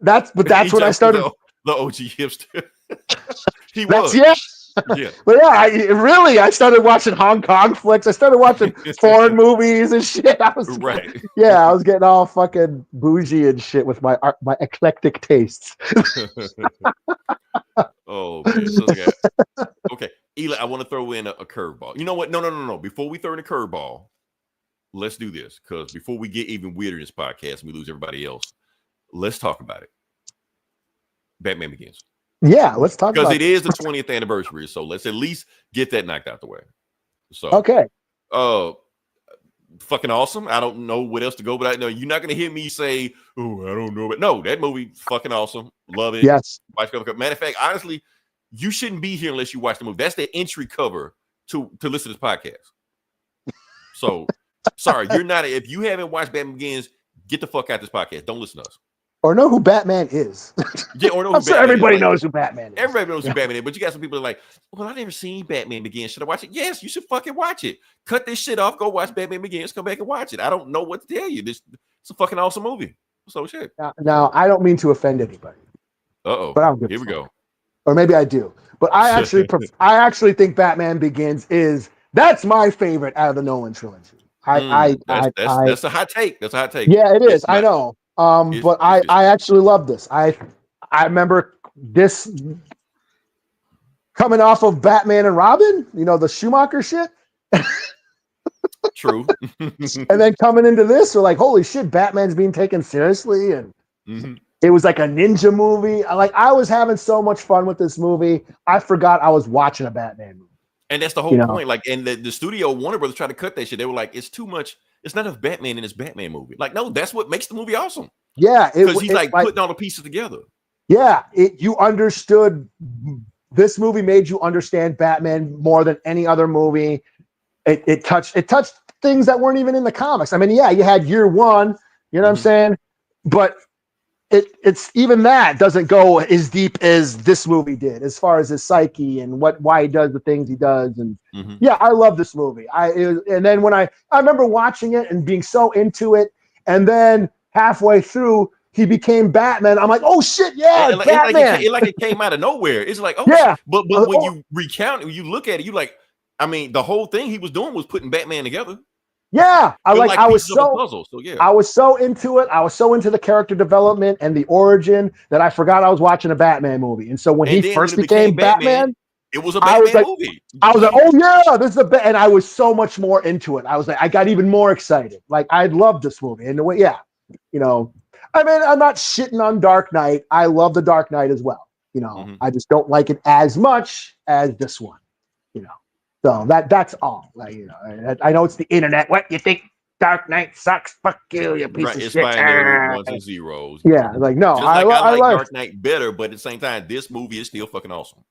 That's when I started. The OG hipster. He was. Yeah. But yeah, I started watching Hong Kong flicks. I started watching foreign movies and shit. I was getting all fucking bougie and shit with my eclectic tastes. Oh, man. So, okay. Eli, I want to throw in a curveball. You know what? No. Before we throw in a curveball, let's do this. Because before we get even weirder in this podcast and we lose everybody else, let's talk about it. Batman Begins. Yeah, let's talk about it. Because it is the 20th anniversary, so let's at least get that knocked out the way. So okay. Fucking awesome. I don't know what else to go, but I know you're not gonna hear me say, oh, I don't know. But no, that movie fucking awesome. Love it. Yes. Matter of fact, honestly, you shouldn't be here unless you watch the movie. That's the entry cover to listen to this podcast. So sorry, you're not. If you haven't watched Batman Begins, get the fuck out this podcast. Don't listen to us. Or know who Batman is. Yeah, or know I'm sure everybody knows who Batman is. Everybody knows who Batman is, but you got some people that are like, well, I never seen Batman Begins. Should I watch it? Yes, you should fucking watch it. Cut this shit off. Go watch Batman Begins. Come back and watch it. I don't know what to tell you. It's a fucking awesome movie. So shit. Now I don't mean to offend anybody. Uh-oh. But I'm good. Here we go. Or maybe I do. But I actually think Batman Begins that's my favorite out of the Nolan trilogy. That's a hot take. That's a hot take. Yeah, it is. I know. But I actually love this. I I remember this coming off of Batman and Robin, the Schumacher shit. True. And then coming into this, we're like, holy shit, Batman's being taken seriously. And it was like a ninja movie. I was having so much fun with this movie. I forgot I was watching a Batman movie. And that's the whole point. Like, and the studio Warner Brothers tried to cut that shit. They were like, it's too much. It's not enough Batman in this Batman movie. Like, no, that's what makes the movie awesome. Yeah. Because he's like putting all the pieces together. Yeah. You understood. This movie made you understand Batman more than any other movie. It touched things that weren't even in the comics. I mean, yeah, you had Year One, you know what I'm saying? But it's even that doesn't go as deep as this movie did, as far as his psyche and why he does the things he does. And yeah, I love this movie. And then when I remember watching it and being so into it, and then halfway through he became Batman. I'm like, oh shit, yeah, Batman. It came out of nowhere. It's like, oh yeah. But when you recount it, when you look at it, you like, I mean, the whole thing he was doing was putting Batman together. Yeah, I was so puzzle. So yeah, I was so into it. I was so into the character development and the origin that I forgot I was watching a Batman movie. And so when he first became Batman, it was a Batman movie. I was like, oh yeah, this is and I was so much more into it. I was like, I got even more excited. Like I loved this movie. And the way, I mean, I'm not shitting on Dark Knight. I love the Dark Knight as well. I just don't like it as much as this one. So that's all. Like, I know it's the internet. What you think? Dark Knight sucks. Fuck you, you piece of it's shit. binary ones and zeros. Yeah, like no, I like Dark Knight better, but at the same time, this movie is still fucking awesome.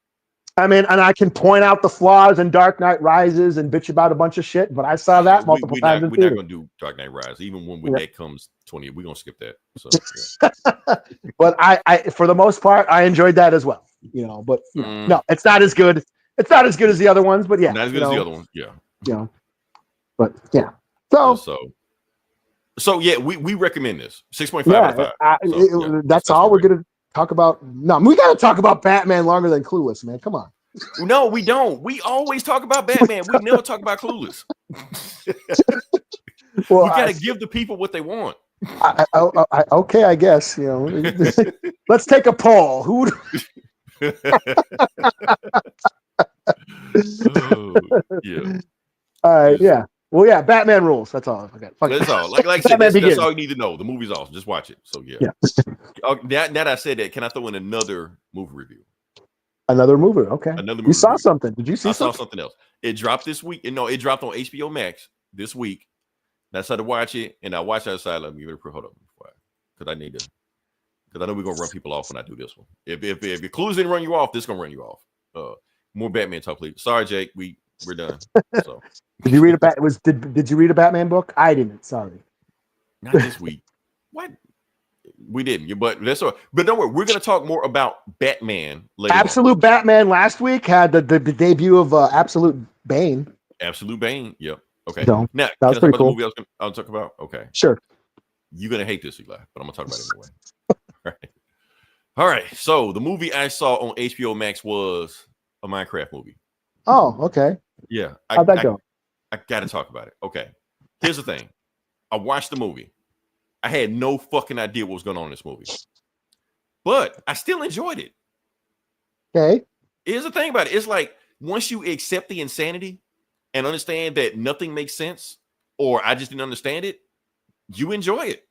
I mean, and I can point out the flaws in Dark Knight Rises and bitch about a bunch of shit, but I saw that multiple times. We're not going to do Dark Knight Rises, even when that comes 20. We're going to skip that. So, but I, for the most part, I enjoyed that as well. But no, it's not as good. It's not as good as the other ones, but yeah, not as good as the other ones. Yeah, but yeah. So yeah, we recommend this 6.5 out of 5. That's all we're gonna talk about. No, we got to talk about Batman longer than Clueless, man. Come on. No, we don't. We always talk about Batman. We never talk about Clueless. Well, we got to give the people what they want. Okay, I guess let's take a poll. Who? Yeah. All right. Yeah. Well, yeah. Batman rules. That's all. Okay. That's all. Like I said, that's all you need to know. The movie's awesome. Just watch it. So yeah. Now that I said that, can I throw in another movie review? Another movie. Okay. Another movie. You saw something? Did you see? I saw something else. It dropped this week. No, it dropped on HBO Max this week. And I started to watch it, and I watched outside. Let me give it a hold up, because I need to. Because I know we're gonna run people off when I do this one. If your clues didn't run you off, this gonna run you off. More Batman talk, please. Sorry, Jake. We're done. So did you read did you read a Batman book? I didn't. Sorry. Not this week. What? We didn't. But that's all. But don't worry. We're gonna talk more about Batman later. Absolute Batman last week had the debut of Absolute Bane. Absolute Bane. Yep. Okay. So, now that was pretty cool. I'll talk about. Okay. Sure. You're gonna hate this, Eli, but I'm gonna talk about it anyway. All right. All right. So the movie I saw on HBO Max was a Minecraft movie. Oh, okay. Yeah. How'd that go? I gotta talk about it. Okay. Here's the thing. I watched the movie. I had no fucking idea what was going on in this movie. But I still enjoyed it. Okay. Here's the thing about it. It's like once you accept the insanity and understand that nothing makes sense, or I just didn't understand it, you enjoy it.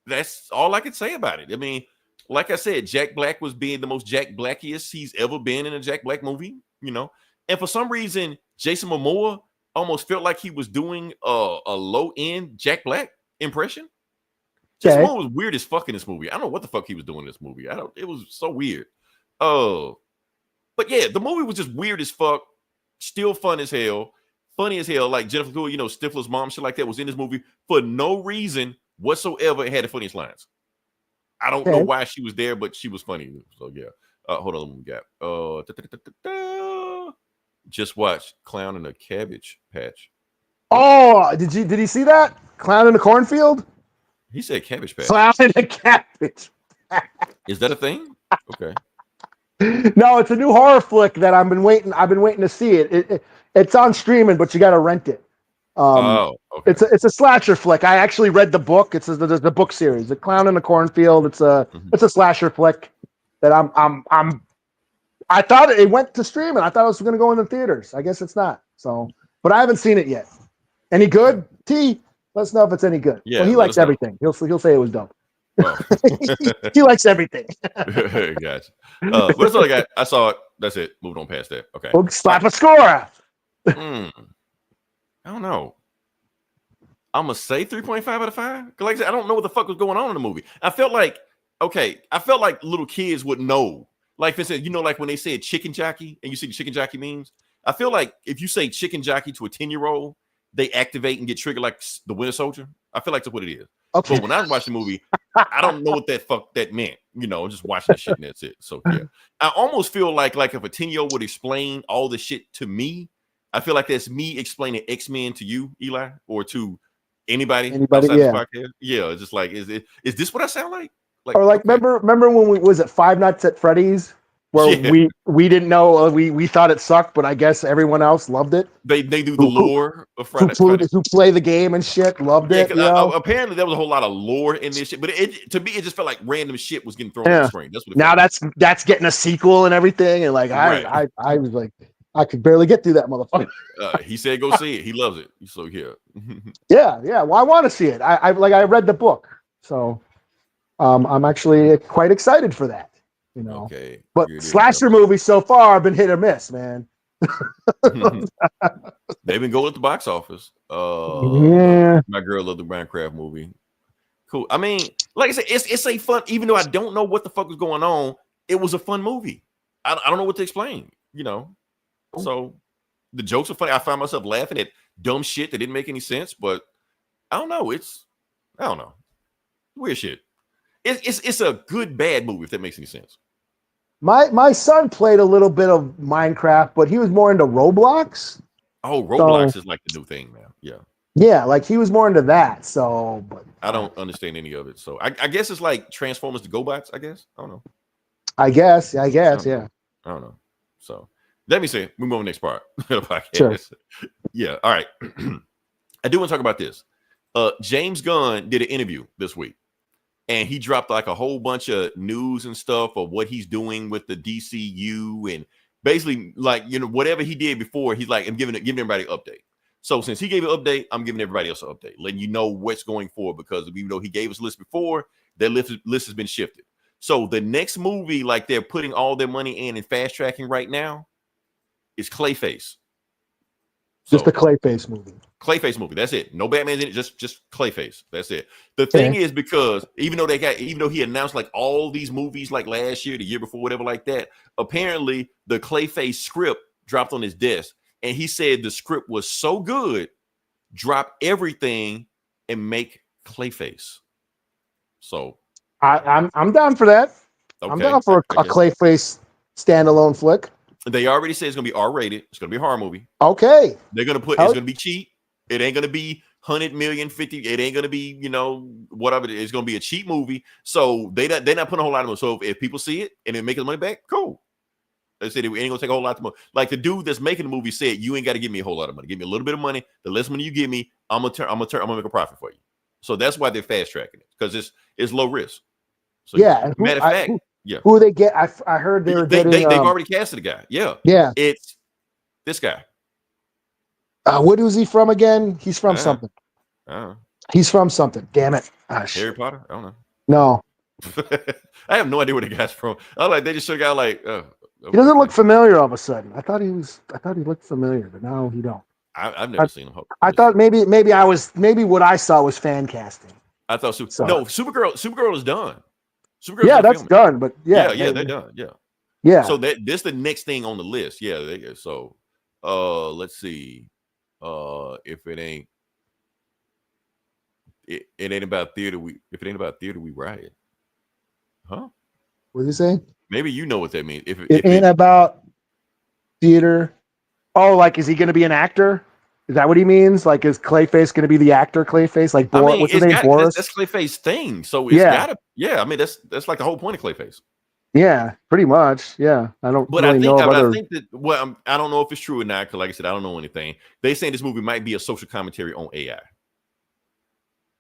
That's all I could say about it. I mean, like I said, Jack Black was being the most Jack Blackiest he's ever been in a Jack Black movie, And for some reason, Jason Momoa almost felt like he was doing a low-end Jack Black impression. Okay. Jason Momoa was weird as fuck in this movie. I don't know what the fuck he was doing in this movie. It was so weird. But yeah, the movie was just weird as fuck. Still fun as hell. Funny as hell. Like Jennifer Coolidge, Stifler's mom, shit like that was in this movie for no reason whatsoever. It had the funniest lines. I don't know why she was there, but she was funny. So yeah. Hold on, we got just watch Clown in a Cabbage Patch. Oh, did he see that? Clown in a cornfield? He said Cabbage Patch. Clown in a cabbage. Is that a thing? Okay. No, it's a new horror flick that I've been waiting to see it. It's on streaming, but you got to rent it. Okay. It's a slasher flick. I actually read the book. It's the book series, The Clown in the Cornfield. It's a slasher flick. that I thought it went to stream, and I thought it was going to go in the theaters. I guess it's not. So, but I haven't seen it yet. Any good? T, let us know if it's any good. Yeah, well, he likes everything. He'll say it was dope. Oh. He likes everything. Gotcha. But that's all I got. I saw it. That's it. Moving on past that. Okay. We'll slap a score. I don't know. I'm gonna say 3.5 out of 5. Cause like I said, I don't know what the fuck was going on in the movie. I felt like little kids would know. Like for instance, like when they said chicken jockey and you see the chicken jockey memes, I feel like if you say chicken jockey to a 10-year-old, they activate and get triggered like the Winter Soldier. I feel like that's what it is. Okay. But when I watched the movie, I don't know what that meant. Just watching the shit and that's it. So yeah. I almost feel like if a 10-year-old would explain all the shit to me, I feel like that's me explaining X-Men to you, Eli, or to anybody outside yeah. the podcast. Yeah, it's just like, is this what I sound like? Or like, okay. remember when was it Five Nights at Freddy's? Where we didn't know, we thought it sucked, but I guess everyone else loved it. They do the lore of Friday. Who play the game and shit loved it. Apparently there was a whole lot of lore in this shit, but to me it just felt like random shit was getting thrown on the screen. That's what now that's getting a sequel and everything, and like I was like, I could barely get through that motherfucker. He said go see it. He loves it. So yeah. yeah. Well, I want to see it. I read the book, so I'm actually quite excited for that. Okay. But slasher movies so far have been hit or miss, man. They've been going at the box office. My girl loved the Minecraft movie. Cool. I mean, like I said, it's a fun, even though I don't know what the fuck was going on, it was a fun movie. I don't know what to explain, So the jokes are funny. I found myself laughing at dumb shit that didn't make any sense, but I don't know. I don't know. Weird shit. It's a good bad movie if that makes any sense. My son played a little bit of Minecraft, but he was more into Roblox. Oh, Roblox is like the new thing now. Yeah. Yeah, like he was more into that. So, but I don't understand any of it. So I guess it's like Transformers to GoBots. I guess I don't know. I guess, yeah. I don't know. So let me say, we move on to the next part of the podcast. Sure. Yeah. All right. I do want to talk about this. James Gunn did an interview this week. And he dropped like a whole bunch of news and stuff of what he's doing with the DCU and basically like, whatever he did before, he's like, I'm giving everybody an update. So since he gave an update, I'm giving everybody else an update, letting you know what's going forward, because even though he gave us a list before, that list has been shifted. So the next movie, like they're putting all their money in and fast tracking right now, is Clayface. Just the Clayface movie. Clayface movie. That's it. No Batman's in it. Just Clayface. That's it. The thing is, because even though he announced like all these movies like last year, the year before, whatever like that, apparently the Clayface script dropped on his desk, and he said the script was so good, drop everything and make Clayface. So I'm down for that. Okay. I'm down for a Clayface standalone flick. They already said it's gonna be R-rated. It's gonna be a horror movie. Okay. They're gonna put it's gonna be cheap. It ain't gonna be 100 million, 50. It ain't gonna be, whatever. It's gonna be a cheap movie. So they're not putting a whole lot of money. So if people see it and it makes the money back, cool. They said it ain't gonna take a whole lot of money. Like the dude that's making the movie said, you ain't got to give me a whole lot of money. Give me a little bit of money. The less money you give me, I'm gonna make a profit for you. So that's why they're fast tracking it, because it's low risk. So yeah. Matter of fact. Yeah. Who they get? I heard they were getting. They've already casted a guy. Yeah. Yeah. It's this guy. What was he from again? He's from something. He's from something. Damn it. Harry Potter? I don't know. No. I have no idea where the guy's from. I like they just should got like. He doesn't look familiar all of a sudden. I thought he looked familiar, but now he don't. I've never seen him. I thought maybe what I saw was fan casting. I thought Supergirl is done. Supergirl that's done, but they're done. Yeah. So this the next thing on the list. Yeah. So let's see. If it ain't about theater, if it ain't about theater, we riot. Huh? What did he say? Maybe you know what that means. If it ain't about theater. Oh, like is he going to be an actor? Is that what he means? Like, is Clayface going to be the actor Clayface? Like, what's his name? Boris? That's Clayface thing. So it's gotta. Yeah, I mean that's like the whole point of Clayface. Yeah, pretty much. Yeah, I don't. But really I think that. Well, I don't know if it's true or not, because like I said, I don't know anything. They saying this movie might be a social commentary on AI.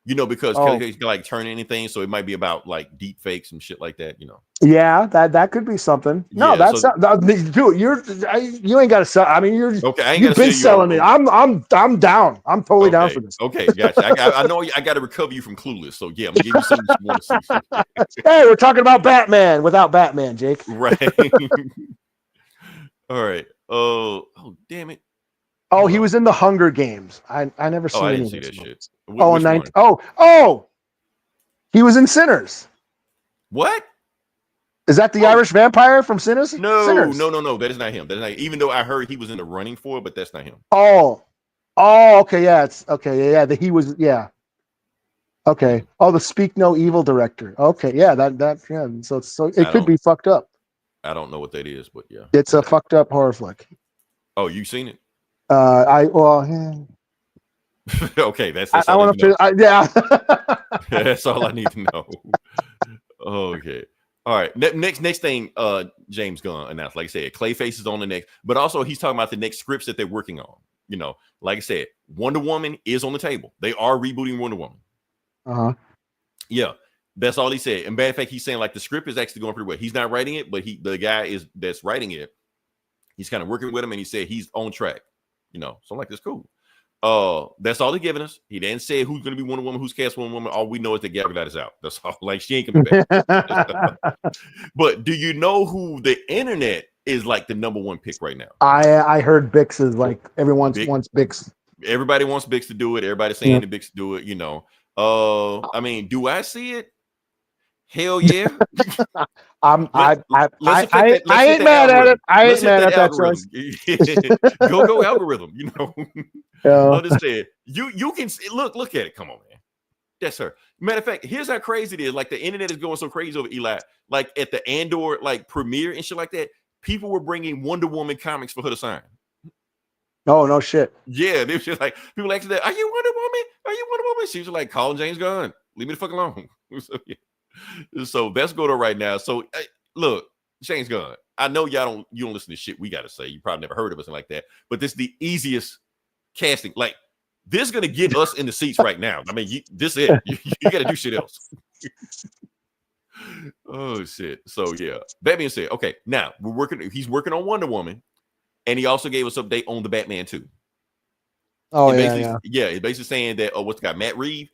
because Oh. Kelly can like turn anything, so it might be about like deep fakes and shit like that. Yeah, that could be something. No, Yeah, dude. You ain't got to sell. I mean, okay. I ain't you've gotta been sell you. selling it. I'm down. I'm totally down for this. Okay, gotcha. I know I got to recover you from Clueless, so yeah, I'm gonna give you something you want to see. Hey, we're talking about Batman without Batman, Jake. Right. All right. Oh, damn it. Oh, he was in the Hunger Games. I never seen. I didn't see that shit. He was in Sinners. What? Is that the Irish vampire from Sinners? No. Sinners. That is not him. Even though I heard he was in the running for it, but that's not him. Oh, okay, yeah, it's okay, yeah. He was, yeah. Okay. Oh, the Speak No Evil director. Okay, yeah, yeah. So it could be fucked up. I don't know what that is, but yeah, it's a fucked up horror flick. Oh, you seen it? Yeah. Okay, that's I want to. Yeah. That's all I need to know. Okay. All right. Next thing, James Gunn announced. Like I said, Clayface is on the next, but also he's talking about the next scripts that they're working on. Like I said, Wonder Woman is on the table. They are rebooting Wonder Woman. Yeah, that's all he said. And matter of fact, he's saying like the script is actually going pretty well. He's not writing it, but the guy that's writing it. He's kind of working with him, and he said he's on track. So I'm like, that's cool. That's all they're giving us. He didn't say who's going to be Wonder Woman, who's cast Wonder Woman. All we know is that Gal Gadot is out. That's all. Like, she ain't coming back. But do you know who the internet is like the number one pick right now? I heard Bix is like everyone wants Bix. Everybody wants Bix to do it. Everybody's saying that Bix to do it. I mean, do I see it? Hell yeah. I ain't mad at it. I ain't mad at that choice. Go algorithm. Understand. You can look at it. Come on, man. That's her. Matter of fact, here's how crazy it is. Like, the internet is going so crazy over Eli. Like, at the Andor premiere and shit like that, people were bringing Wonder Woman comics for her to sign. Oh, no shit. Yeah, they were just like, people actually, are you Wonder Woman? Are you Wonder Woman? She was like, call James Gunn. Leave me the fuck alone. So that's going on right now. So look, James Gunn, I know you don't listen to shit we got to say. You probably never heard of us and like that, but this is the easiest casting. Like, this is going to get us in the seats right now. I mean, this is it. You got to do shit else. Oh shit. So yeah, that being said, okay, now he's working on Wonder Woman, and he also gave us an update on the Batman 2. Oh, yeah. It's basically saying that, what's the guy, Matt Reeves?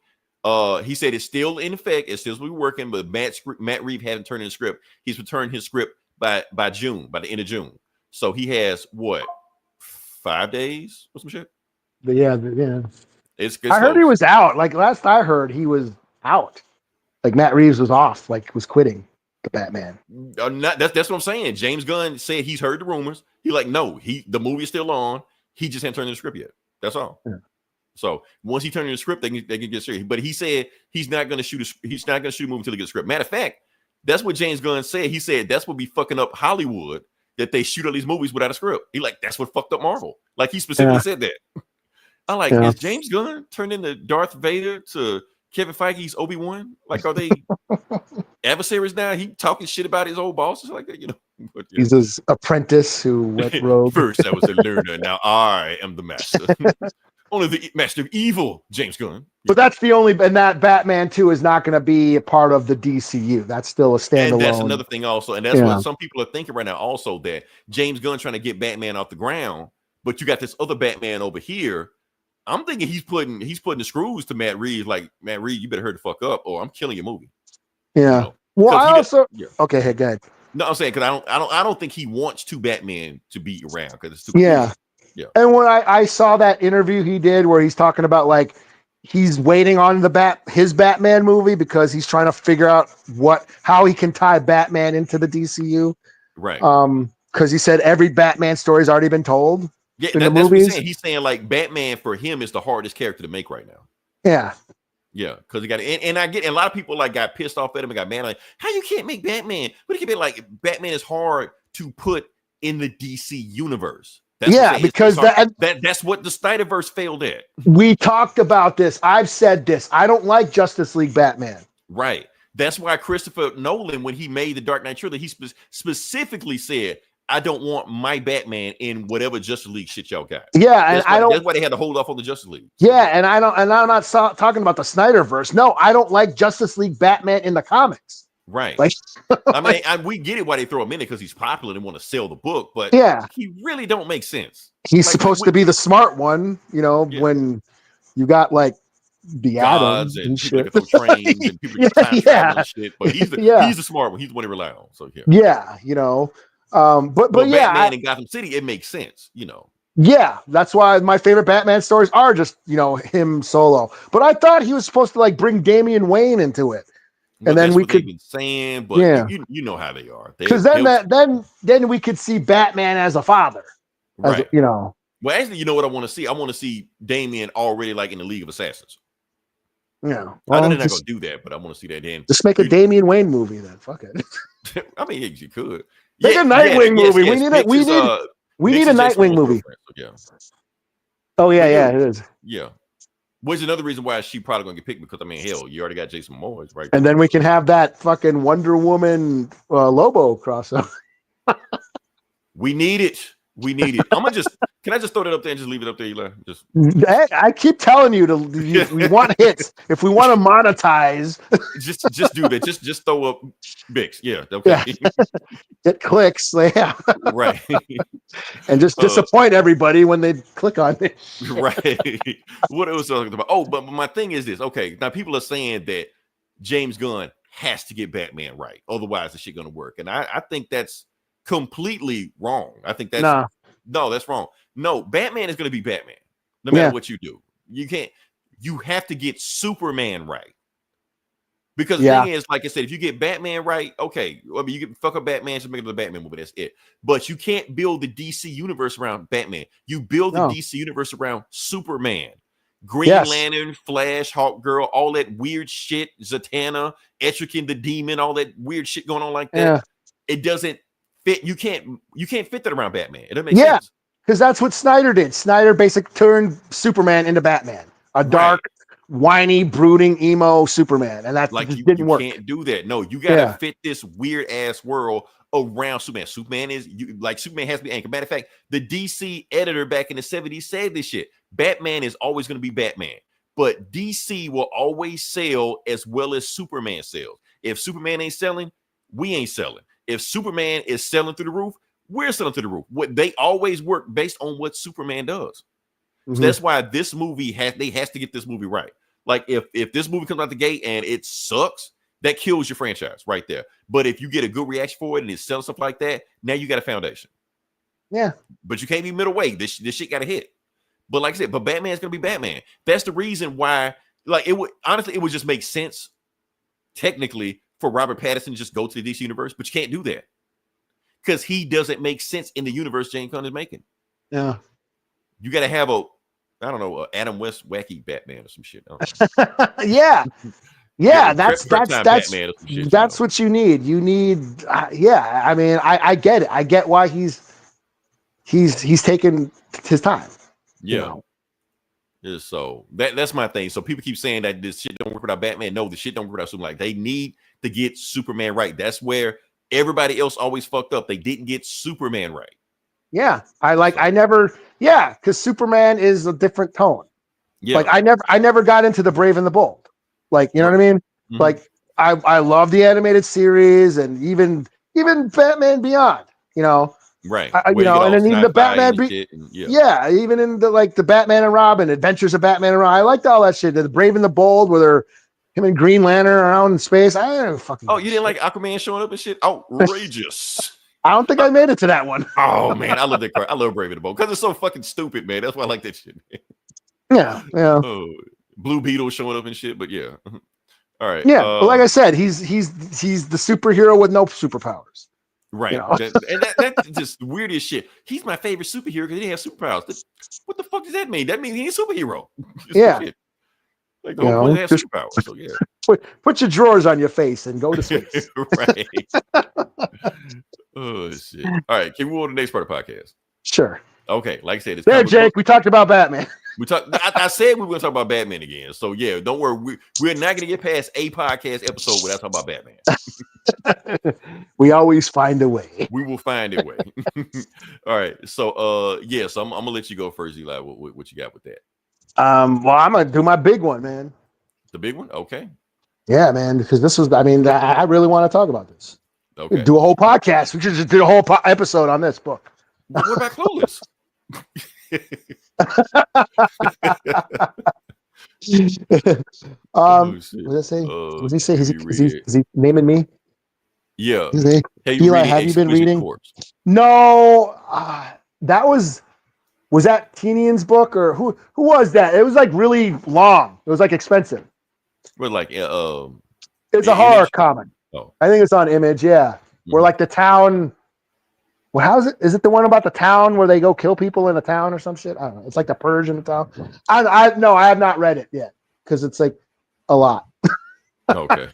He said it's still in effect. It's still working, but Matt Reeves hasn't turned in the script. He's returned his script by June, by the end of June. So he has 5 days or some shit. Yeah. It's I heard he was out. Like, last I heard, he was out. Like, Matt Reeves was off. Like, was quitting the Batman. That's what I'm saying. James Gunn said he's heard the rumors. He like, no, the movie is still on. He just hasn't turned in the script yet. That's all. Yeah. So once he turned in the script, they can get serious. But he said he's not going to shoot a movie until he gets a script. Matter of fact, that's what James Gunn said. He said that's what be fucking up Hollywood, that they shoot all these movies without a script. He like, that's what fucked up Marvel. Like, he specifically said that. I'm like, is James Gunn turned into Darth Vader to Kevin Feige's Obi-Wan? Like, are they adversaries now? He talking shit about his old bosses like that, But, he's his apprentice who went rogue. First, I was a learner. Now I am the master. Only the master of evil, James Gunn. But that's the only, and that Batman 2 is not going to be a part of the DCU. That's still a standalone. And that's another thing also. And that's what some people are thinking right now also, that James Gunn trying to get Batman off the ground, but you got this other Batman over here. I'm thinking he's putting the screws to Matt Reeves, like, Matt Reeves, you better hurry the fuck up or I'm killing your movie. Yeah. Well, I also okay, hey, go ahead. No, I'm saying, because I don't think he wants two Batman to be around, because it's too Yeah. And when I saw that interview he did where he's talking about, like, he's waiting on his Batman movie because he's trying to figure out how he can tie Batman into the DCU. Right. Because he said every Batman story's already been told. Yeah, that's what he's saying. He's saying, like, Batman for him is the hardest character to make right now. Yeah. Yeah, because he got it. And I get, and a lot of people like got pissed off at him and got mad, like, how you can't make Batman? But it can be like, Batman is hard to put in the DC universe. That's because that's what the Snyderverse failed at. We talked about this. I've said this. I don't like Justice League Batman. Right. That's why Christopher Nolan, when he made the Dark Knight trilogy, he specifically said, I don't want my Batman in whatever Justice League shit y'all got. Yeah, and that's why they had to hold off on the Justice League. Yeah, and I'm not talking about the Snyderverse. No, I don't like Justice League Batman in the comics. Right. Like, I mean, we get it why they throw him in it because he's popular and want to sell the book, but he really don't make sense. He's supposed to be the smart one, when you got like the Atom and people that throw trains and people that time travel and shit. But he's the smart one. He's the one they rely on. So but Batman in Gotham City, it makes sense, Yeah, that's why my favorite Batman stories are just him solo. But I thought he was supposed to like bring Damian Wayne into it. But and then we could been saying, but you know how they are. Because then we could see Batman as a father, right? Well, actually, you know what I want to see? I want to see Damian already like in the League of Assassins. Yeah, I know they're not gonna do that, but I want to see that. Then just make a Damian Wayne movie. Then fuck it. I mean, you could make a Nightwing movie. We need a Nightwing movie. Oh yeah, it is. Yeah. Which is another reason why she probably gonna get picked because I mean, hell, you already got Jason Momoa, right? And then we can have that fucking Wonder Woman Lobo crossover. We need it. Can I just throw that up there and just leave it up there, Eli? I keep telling you we want hits. If we want to monetize, just do that. Just throw up Bix. Yeah, okay. Yeah. Get clicks, right? And just disappoint everybody when they click on it. Right. What else was I talking about? Oh, but my thing is this. Okay, now people are saying that James Gunn has to get Batman right, otherwise the shit gonna work, and I think that's completely wrong. I think that's that's wrong. No, Batman is going to be Batman no matter what you do. You have to get Superman right, because the thing is, like I said, if you get Batman right, okay, I mean, you can fuck up Batman, just make it the Batman movie, that's it. But you can't build the DC universe around Batman. You build the DC universe around Superman, Green Lantern, Flash, Hawk Girl, all that weird shit, Zatanna, Etrigan the Demon, all that weird shit going on like that. It doesn't fit. You can't fit that around Batman. It doesn't make sense. Because that's what Snyder did. Snyder basically turned Superman into Batman, a dark, whiny, brooding, emo Superman, and that's like you work. Can't do that. No, you gotta fit this weird ass world around Superman. Superman has to be anchored. Matter of fact, the DC editor back in the 70s said this shit. Batman is always going to be Batman, but DC will always sell as well as Superman sells. If Superman ain't selling, we ain't selling. If Superman is selling through the roof, we're selling through the roof. What they always work based on what Superman does. So that's why this movie has to get this movie right. Like if this movie comes out the gate and it sucks, that kills your franchise right there. But if you get a good reaction for it and it's selling stuff like that, now you got a foundation. Yeah. But you can't be middleweight. This shit got to hit. But like I said, Batman's gonna be Batman. That's the reason why. Like it would just make sense technically for Robert Pattinson to just go to the DC universe, but you can't do that because he doesn't make sense in the universe James Gunn is making. Yeah, you got to have a Adam West wacky Batman or some shit. yeah, that's what you need. You need, I mean, I get it. I get why he's taking his time. Yeah. So that's my thing. So people keep saying that this shit don't work without Batman. No, the shit don't work without Superman. Like they need to get Superman right. That's where everybody else always fucked up. They didn't get Superman right. Yeah, because Superman is a different tone. Yeah, like I never got into the Brave and the Bold. Like, you know what I mean? Mm-hmm. Like I love the animated series and even Batman Beyond. You know. Right. And then even the Batman, even in the Batman and Robin, Adventures of Batman and Robin. I liked all that shit. The Brave and the Bold, where him and Green Lantern around in space. I don't fucking. Oh, you didn't like Aquaman showing up and shit? Outrageous. I don't think I made it to that one. Oh man, I love that crap. I love Brave and the Bold because it's so fucking stupid, man. That's why I like that shit. Yeah. Oh, Blue Beetle showing up and shit, but yeah. All right. Yeah, but like I said, he's the superhero with no superpowers. Right. You know? That's just weird as shit. He's my favorite superhero because he didn't have superpowers. What the fuck does that mean? That means he ain't a superhero. Yeah. Like the whole point has superpowers. So yeah. Put your drawers on your face and go to space. Right. Oh shit. All right. Can we move on to the next part of the podcast? Sure. Okay, like I said, it's there, Jake. We talked about Batman. I said we were going to talk about Batman again. So yeah, don't worry. We're not going to get past a podcast episode without talking about Batman. We always find a way. We will find a way. All right. So so I'm gonna let you go first, Eli. What you got with that? Well, I'm gonna do my big one, man. The big one? Okay. Yeah, man, because this was, I really want to talk about this. Okay. Do a whole podcast. We should just do a whole episode on this book. What about Clueless? What did I say? What did he say? Is he naming me? Yeah. Eli, have you been reading? Corpse? No. That was that Tenian's book, or who was that? It was like really long. It was like expensive. We're like it's a horror comic. Oh. I think it's on Image, yeah. Mm-hmm. Where like the town. Well, how is it? Is it the one about the town where they go kill people in a town or some shit? I don't know. It's like the Purge in the town. I have not read it yet because it's like a lot. Okay.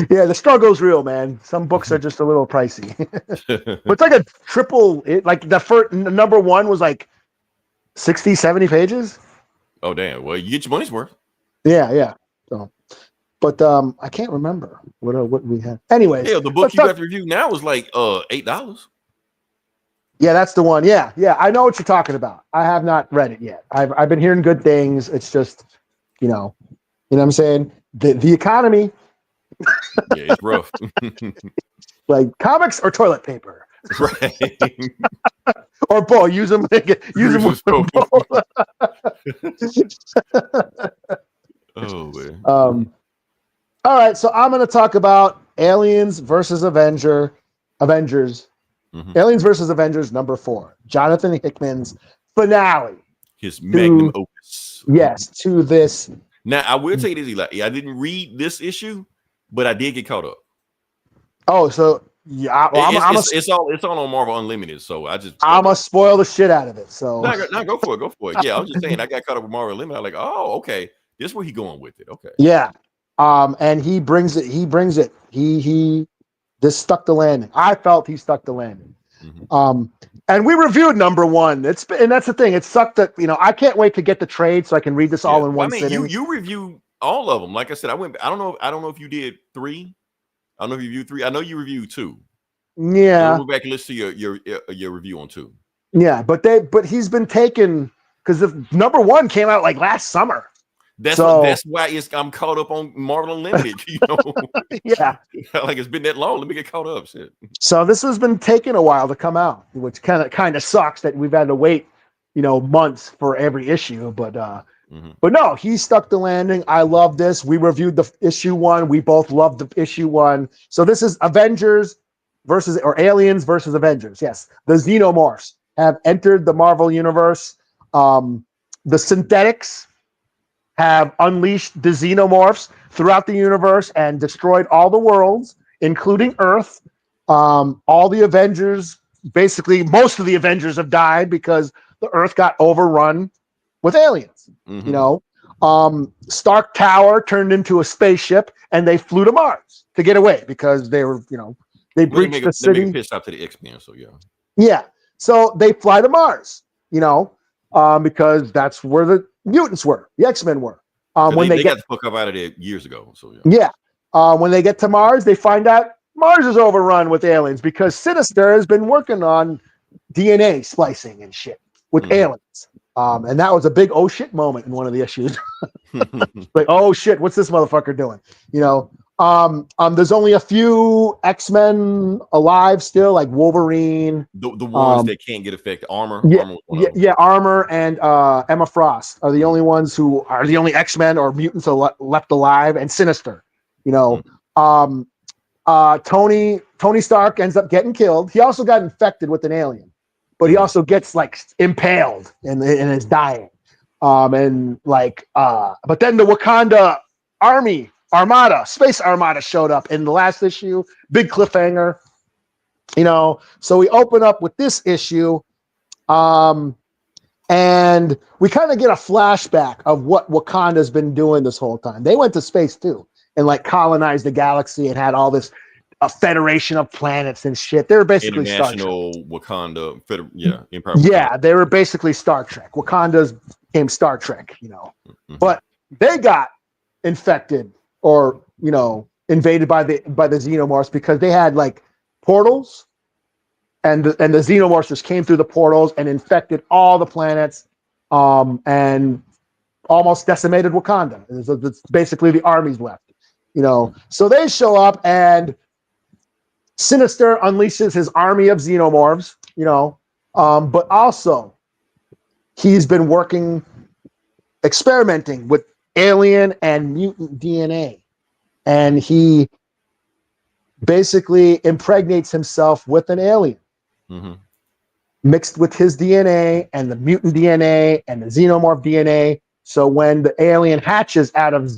Yeah, the struggle's real, man. Some books are just a little pricey. But it's like a triple. Like the first number one was like 60, 70 pages. Oh damn! Well, you get your money's worth. Yeah. So, but I can't remember what we had. Anyways, yeah, the book you got to review now is like $8. Yeah, that's the one. Yeah. I know what you're talking about. I have not read it yet. I've been hearing good things. It's just, you know what I'm saying? The economy. Yeah, it's rough. Like comics or toilet paper. Right. Or both. Use them with both. Oh man. All right, so I'm going to talk about Aliens versus Avengers. Mm-hmm. Aliens versus Avengers number 4. Jonathan Hickman's finale. His magnum opus. Yes, to this. Now, I will tell you this, Eli. I didn't read this issue, but I did get caught up. Oh, so yeah, it's all on Marvel Unlimited. So I'm gonna spoil the shit out of it. So no, go for it. Yeah, I was just saying I got caught up with Marvel Unlimited. I'm like, oh, okay, this is where he going with it. Okay. Yeah, and he brings it. He this stuck the landing. I felt he stuck the landing. Mm-hmm. And we reviewed number 1. And that's the thing. It sucked that I can't wait to get the trade so I can read this all in one sitting. You reviewed all of them. Like I said, I don't know if you did 3. I don't know if you reviewed 3. I know you reviewed 2. Yeah. So go back and listen to your review on 2. Yeah, but he's been taken because the number 1 came out like last summer. That's why I'm caught up on Marvel Unlimited. Yeah, like it's been that long. Let me get caught up. Shit. So this has been taking a while to come out, which kind of sucks that we've had to wait, months for every issue. But but no, he stuck the landing. I love this. We reviewed the issue 1. We both loved the issue 1. So this is Aliens versus Avengers. Yes, the Xenomorphs have entered the Marvel universe. The Synthetics have unleashed the Xenomorphs throughout the universe and destroyed all the worlds, including Earth. All the Avengers, basically most of the Avengers have died because the Earth got overrun with aliens. Mm-hmm. Stark Tower turned into a spaceship and they flew to Mars to get away because they were, they breached the city. They pissed off to the X-Men, so yeah. Yeah. So they fly to Mars, because that's where the mutants were, the X-Men were. When they got the fuck up out of there years ago. So yeah. When they get to Mars, they find out Mars is overrun with aliens because Sinister has been working on DNA splicing and shit with aliens. And that was a big oh shit moment in one of the issues. Like, oh shit, what's this motherfucker doing? There's only a few X-Men alive still, like Wolverine. The ones that can't get affected. Armor. Armor and Emma Frost are the only ones who are the only X-Men or mutants left alive, and Sinister. Tony Stark ends up getting killed. He also got infected with an alien, but he also gets like impaled and is dying. But then the Wakanda Space Armada showed up in the last issue. Big cliffhanger. So we open up with this issue. And we kind of get a flashback of what Wakanda's been doing this whole time. They went to space too and like colonized the galaxy and had all this a federation of planets and shit. They were basically International Wakanda, Empire. Yeah, they were basically Star Trek. Wakanda's became Star Trek, But they got infected or invaded by the xenomorphs because they had like portals, and the xenomorphs just came through the portals and infected all the planets, and almost decimated Wakanda. It's basically the armies left, So they show up, and Sinister unleashes his army of xenomorphs, but also he's been experimenting with alien and mutant DNA, and he basically impregnates himself with an alien, mixed with his DNA and the mutant DNA and the xenomorph DNA. So when the alien hatches out of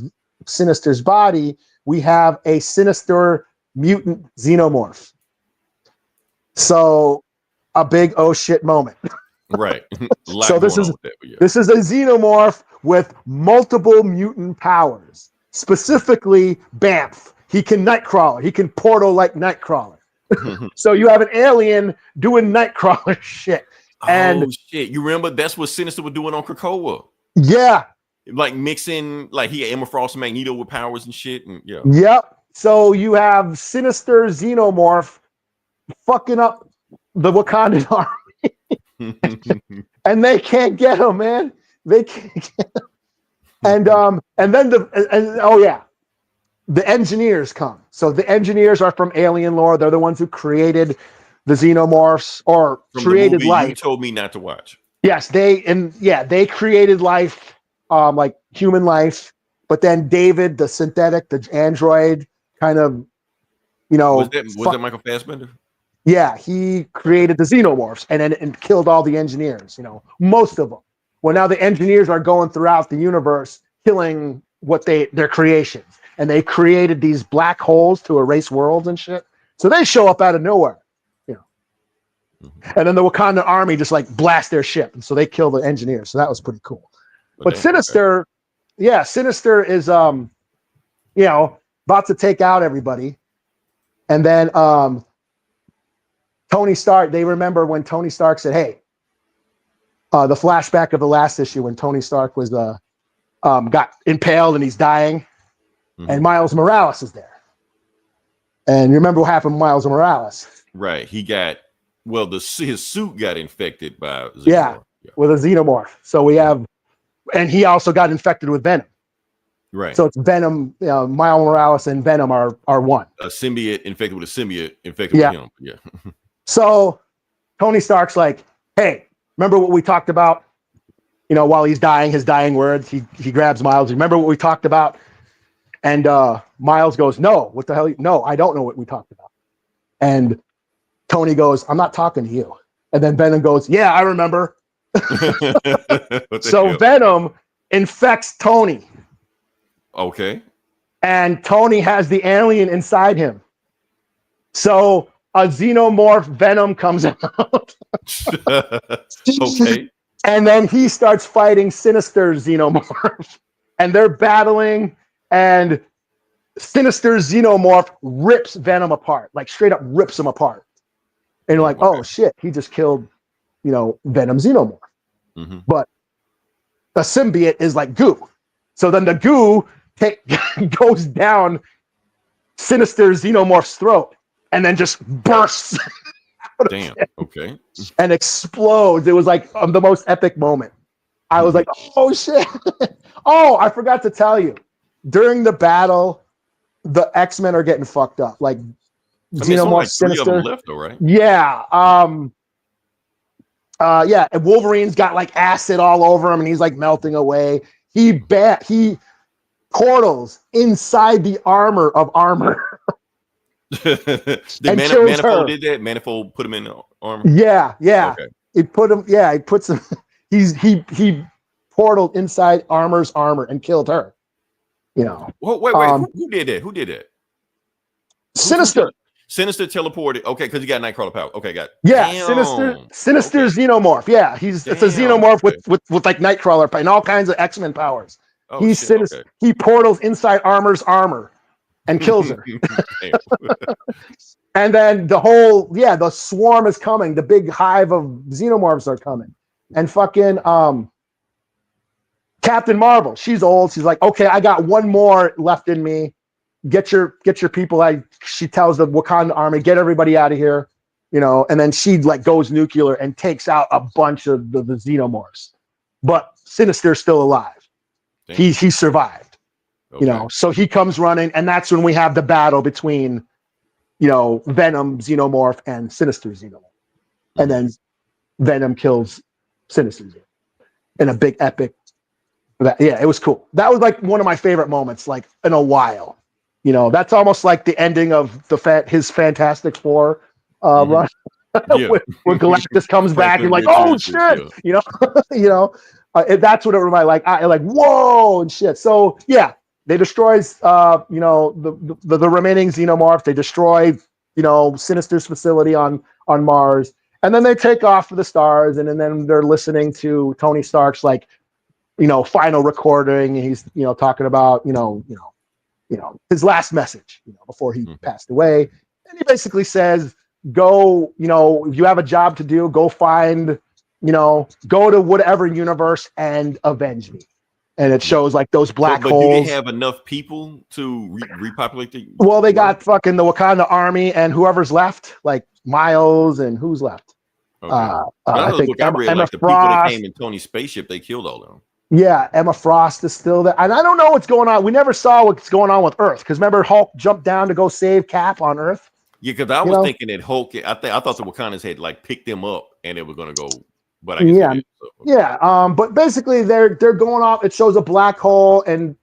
Sinister's body, we have a Sinister mutant xenomorph. So a big oh shit moment. Right. So this is a xenomorph with multiple mutant powers. Specifically, Bamf. He can Nightcrawler. He can portal like Nightcrawler. So you have an alien doing Nightcrawler shit. And shit. You remember that's what Sinister was doing on Krakoa. Yeah. Like mixing, like he had Emma Frost and Magneto with powers and shit. And yeah. Yep. So you have Sinister Xenomorph fucking up the Wakandan army. And they can't get him, man. They can't get him. And then the engineers come. So the engineers are from alien lore. They're the ones who created the xenomorphs or from created life. You told me not to watch. Yes, they created life, like human life. But then David, the synthetic, the android, kind of, was that Michael Fassbender? Yeah, he created the xenomorphs and killed all the engineers. Most of them. Well, now the engineers are going throughout the universe killing their creations, and they created these black holes to erase worlds and shit. So they show up out of nowhere, And then the Wakanda army just like blast their ship, and so they kill the engineers. So that was pretty cool. But Sinister, Sinister is about to take out everybody, and then Tony Stark. They remember when Tony Stark said, "Hey." The flashback of the last issue when Tony Stark was got impaled and he's dying, and Miles Morales is there. And you remember what happened to Miles Morales? Right. He got his suit got infected by xenomorph. With a xenomorph. So we have, and he also got infected with Venom. Right. So it's Venom. Miles Morales and Venom are one. A symbiote infected with a symbiote infected with him. Yeah. So Tony Stark's like, hey. Remember what we talked about? While he's dying, his dying words, he grabs Miles. Remember what we talked about? And Miles goes, no, what the hell? No, I don't know what we talked about. And Tony goes, I'm not talking to you. And then Venom goes, yeah, I remember. So Venom infects Tony. Okay. And Tony has the alien inside him. So a xenomorph Venom comes out. Okay. And then he starts fighting Sinister Xenomorph. And they're battling, and Sinister Xenomorph rips Venom apart, like straight up rips him apart. And you're like, oh shit, he just killed, Venom Xenomorph. But the symbiote is like goo. So then the goo goes down Sinister Xenomorph's throat and then just bursts. Damn. Okay. And explodes. It was like the most epic moment. I was like, oh shit. Oh, I forgot to tell you. During the battle, the X-Men are getting fucked up. Like Xenomorph, Sinister. Left, though, right? Yeah. And Wolverine's got like acid all over him and he's like melting away. He portals inside the armor of armor. Manifold did that? Manifold put him in the armor? Yeah. Okay. He puts him he portaled inside armor's armor and killed her. Wait, who did that? Who did that? Sinister. Sinister teleported. Okay, because he got Nightcrawler power. Okay, got it. Yeah, Sinister Xenomorph. Yeah, it's a xenomorph with like Nightcrawler and all kinds of X-Men powers. He portals inside armor's armor. and kills her. And then the swarm is coming. The big hive of xenomorphs are coming. And fucking Captain Marvel, she's old. She's like, okay, I got one more left in me. Get your people. She tells the Wakanda army, get everybody out of here. And then she like goes nuclear and takes out a bunch of the xenomorphs. But Sinister's still alive. He survived. Okay. So he comes running, and that's when we have the battle between Venom xenomorph and Sinister xenomorph. And then Venom kills Sinister xenomorph in a big epic. It was cool. That was like one of my favorite moments, like in a while. That's almost like the ending of his Fantastic Four run, where Galactus comes back and like, oh shit, that's what it reminded. Like, I like whoa and shit. So yeah, they destroys the remaining xenomorph. They destroy Sinister's facility on Mars, and then they take off for the stars. And then they're listening to Tony Stark's like final recording. And he's talking about his last message before he passed away. And he basically says, go, if you have a job to do, go find, go to whatever universe and avenge me. And it shows like those black holes. Do they have enough people to repopulate the Well, they got fucking the Wakanda army and whoever's left, like Miles and who's left. Okay. I think I read, Emma like the Frost, people that came in Tony's spaceship, they killed all of them. Yeah, Emma Frost is still there. And I don't know what's going on. We never saw what's going on with Earth. Because remember, Hulk jumped down to go save Cap on Earth? Yeah, because I was thinking that Hulk, I thought the Wakandas had like picked them up and they were going to go. But I guess but basically they're going off. It shows a black hole, and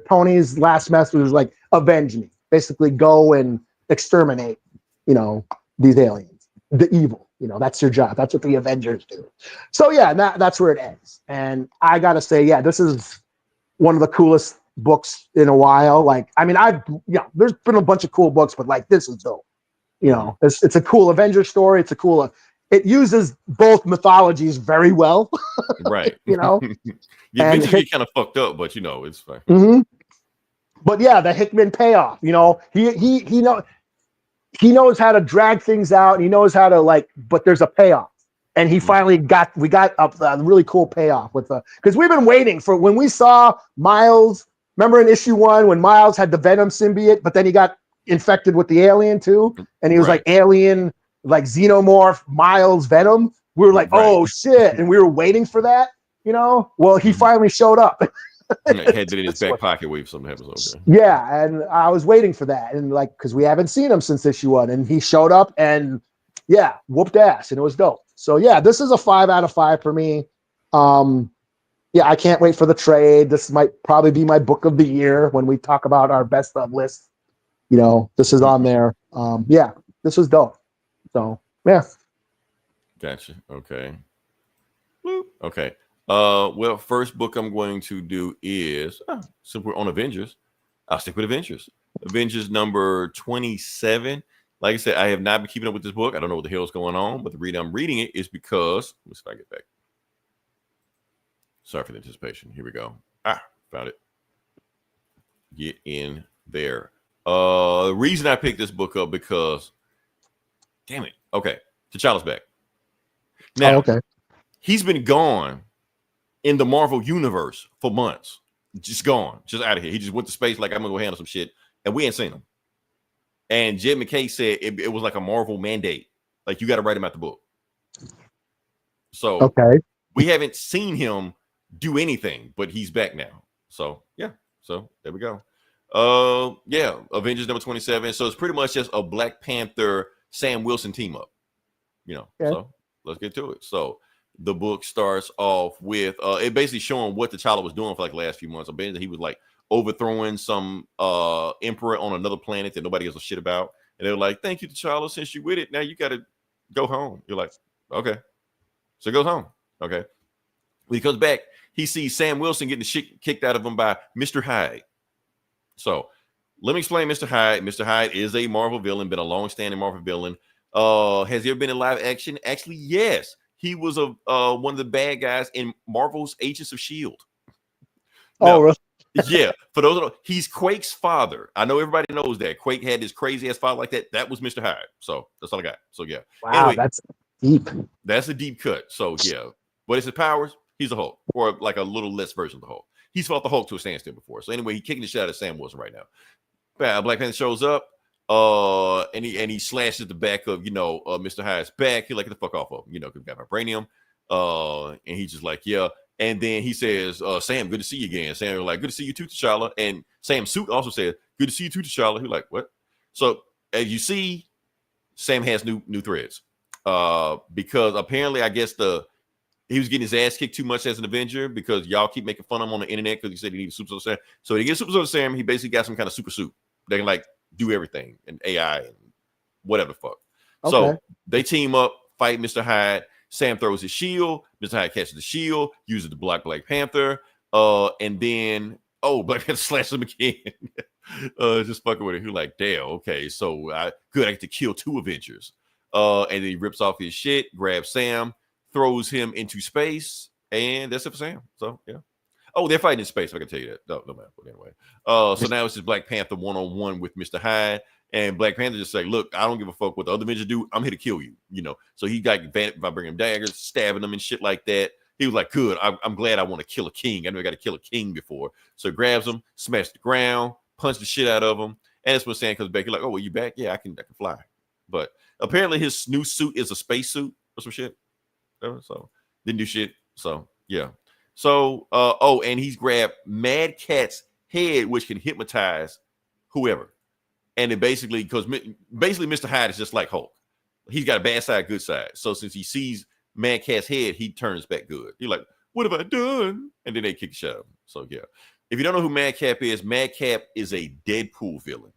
Tony's last message was like, avenge me. Basically, go and exterminate, these aliens, the evil. That's your job. That's what the Avengers do. So yeah, that's where it ends. And I gotta say, yeah, this is one of the coolest books in a while. Like, I mean, there's been a bunch of cool books, but like this is dope. It's a cool Avengers story. It's a cool. It uses both mythologies very well. Right. The Avengers get kind of fucked up, but it's fine. Mm-hmm. But yeah, the Hickman payoff. He knows how to drag things out. And he knows how to but there's a payoff. And he finally got a really cool payoff because we've been waiting for when we saw Miles. Remember in issue 1 when Miles had the Venom symbiote, but then he got infected with the alien too, and he was like alien, like xenomorph Miles Venom. We were like, oh shit, and we were waiting for that. Well, he finally showed up. Had it in his back pocket wait for something to happen. Okay. Yeah, and I was waiting for that, and because we haven't seen him since issue 1, and he showed up and whooped ass, and it was dope. So yeah, this is a 5 out of 5 for me. I can't wait for the trade. This might probably be my book of the year when we talk about our best of list. This is on there. This was dope. So yeah. Gotcha. Okay. Okay. Well, first book I'm going to do is since we're on Avengers, I'll stick with Avengers. Avengers number 27. Like I said, I have not been keeping up with this book. I don't know what the hell's going on, but the reason I'm reading it is because let's see if I get back. Sorry for the anticipation. Here we go. Found it. Get in there. The reason I picked this book up because, damn it. Okay, T'Challa's back. Now, he's been gone in the Marvel universe for months. Just gone, just out of here. He just went to space like I'm gonna go handle some shit, and we ain't seen him. And Jed McKay said it was like a Marvel mandate, like you got to write him out the book. So we haven't seen him do anything, but he's back now. So yeah, so there we go. Avengers number 27. So it's pretty much just a Black Panther Sam Wilson team up. So let's get to it. So the book starts off with it basically showing what T'Challa was doing for like the last few months. Basically, he was like overthrowing some emperor on another planet that nobody gives a shit about. And they were like, thank you, T'Challa, since you with it. Now you got to go home. You're like, okay. So he goes home. Okay. When he comes back, he sees Sam Wilson getting the shit kicked out of him by Mr. Hyde. So let me explain Mr. Hyde. Mr. Hyde is a Marvel villain, been a long-standing Marvel villain. Has he ever been in live action? Actually, yes. He was one of the bad guys in Marvel's Agents of S.H.I.E.L.D. Now, really? Yeah, for those who don't, he's Quake's father. I know everybody knows that. Quake had this crazy ass father like that. That was Mr. Hyde. So that's all I got. So yeah. Wow, Anyway, that's deep. that's a deep cut. So yeah. What is his powers? He's a Hulk, or like a little less version of the Hulk. He's fought the Hulk to a standstill before. So anyway, he's kicking the shit out of Sam Wilson right now. Black Panther shows up, and he slashes the back of Mr. Hyde's back. He like, get the fuck off of him, because he got vibranium. And he's just like, yeah. And then he says, Sam, good to see you again. Sam was like, good to see you too, T'Challa. And Sam's suit also said, good to see you too, T'Challa. He's like, what? So as you see, Sam has new threads. Because apparently, I guess he was getting his ass kicked too much as an Avenger because y'all keep making fun of him on the internet because he said he needed super soldier serum. So he gets super soldier serum. He basically got some kind of super suit that can like do everything and AI and whatever the fuck. Okay. So they team up, fight Mr. Hyde. Sam throws his shield. Mr. Hyde catches the shield, uses the block Black Panther. And then, Black Panther slashes him again. Just fucking with it. He's like, damn, okay. So I get to kill 2 Avengers. And then he rips off his shit, grabs Sam, throws him into space, and that's it for Sam. So yeah. They're fighting in space. I can tell you that. No matter. But anyway. So now it's just Black Panther 1-on-1 with Mr. Hyde. And Black Panther just like, look, I don't give a fuck what the other Avengers do. I'm here to kill you, So he got vibranium daggers, stabbing them and shit like that. He was like, good. I'm glad I want to kill a king. I know I got to kill a king before. So he grabs him, smashes the ground, punch the shit out of him. And that's when Sam comes back. He's like, well, you back? Yeah, I can fly. But apparently his new suit is a space suit or some shit. So didn't do shit. So yeah. So and he's grabbed Mad Cat's head, which can hypnotize whoever. And it basically Mr. Hyde is just like Hulk. He's got a bad side, good side. So since he sees Mad Cat's head, he turns back good. He's like, what have I done? And then they kick the shit out of him. So yeah. If you don't know who Madcap is a Deadpool villain.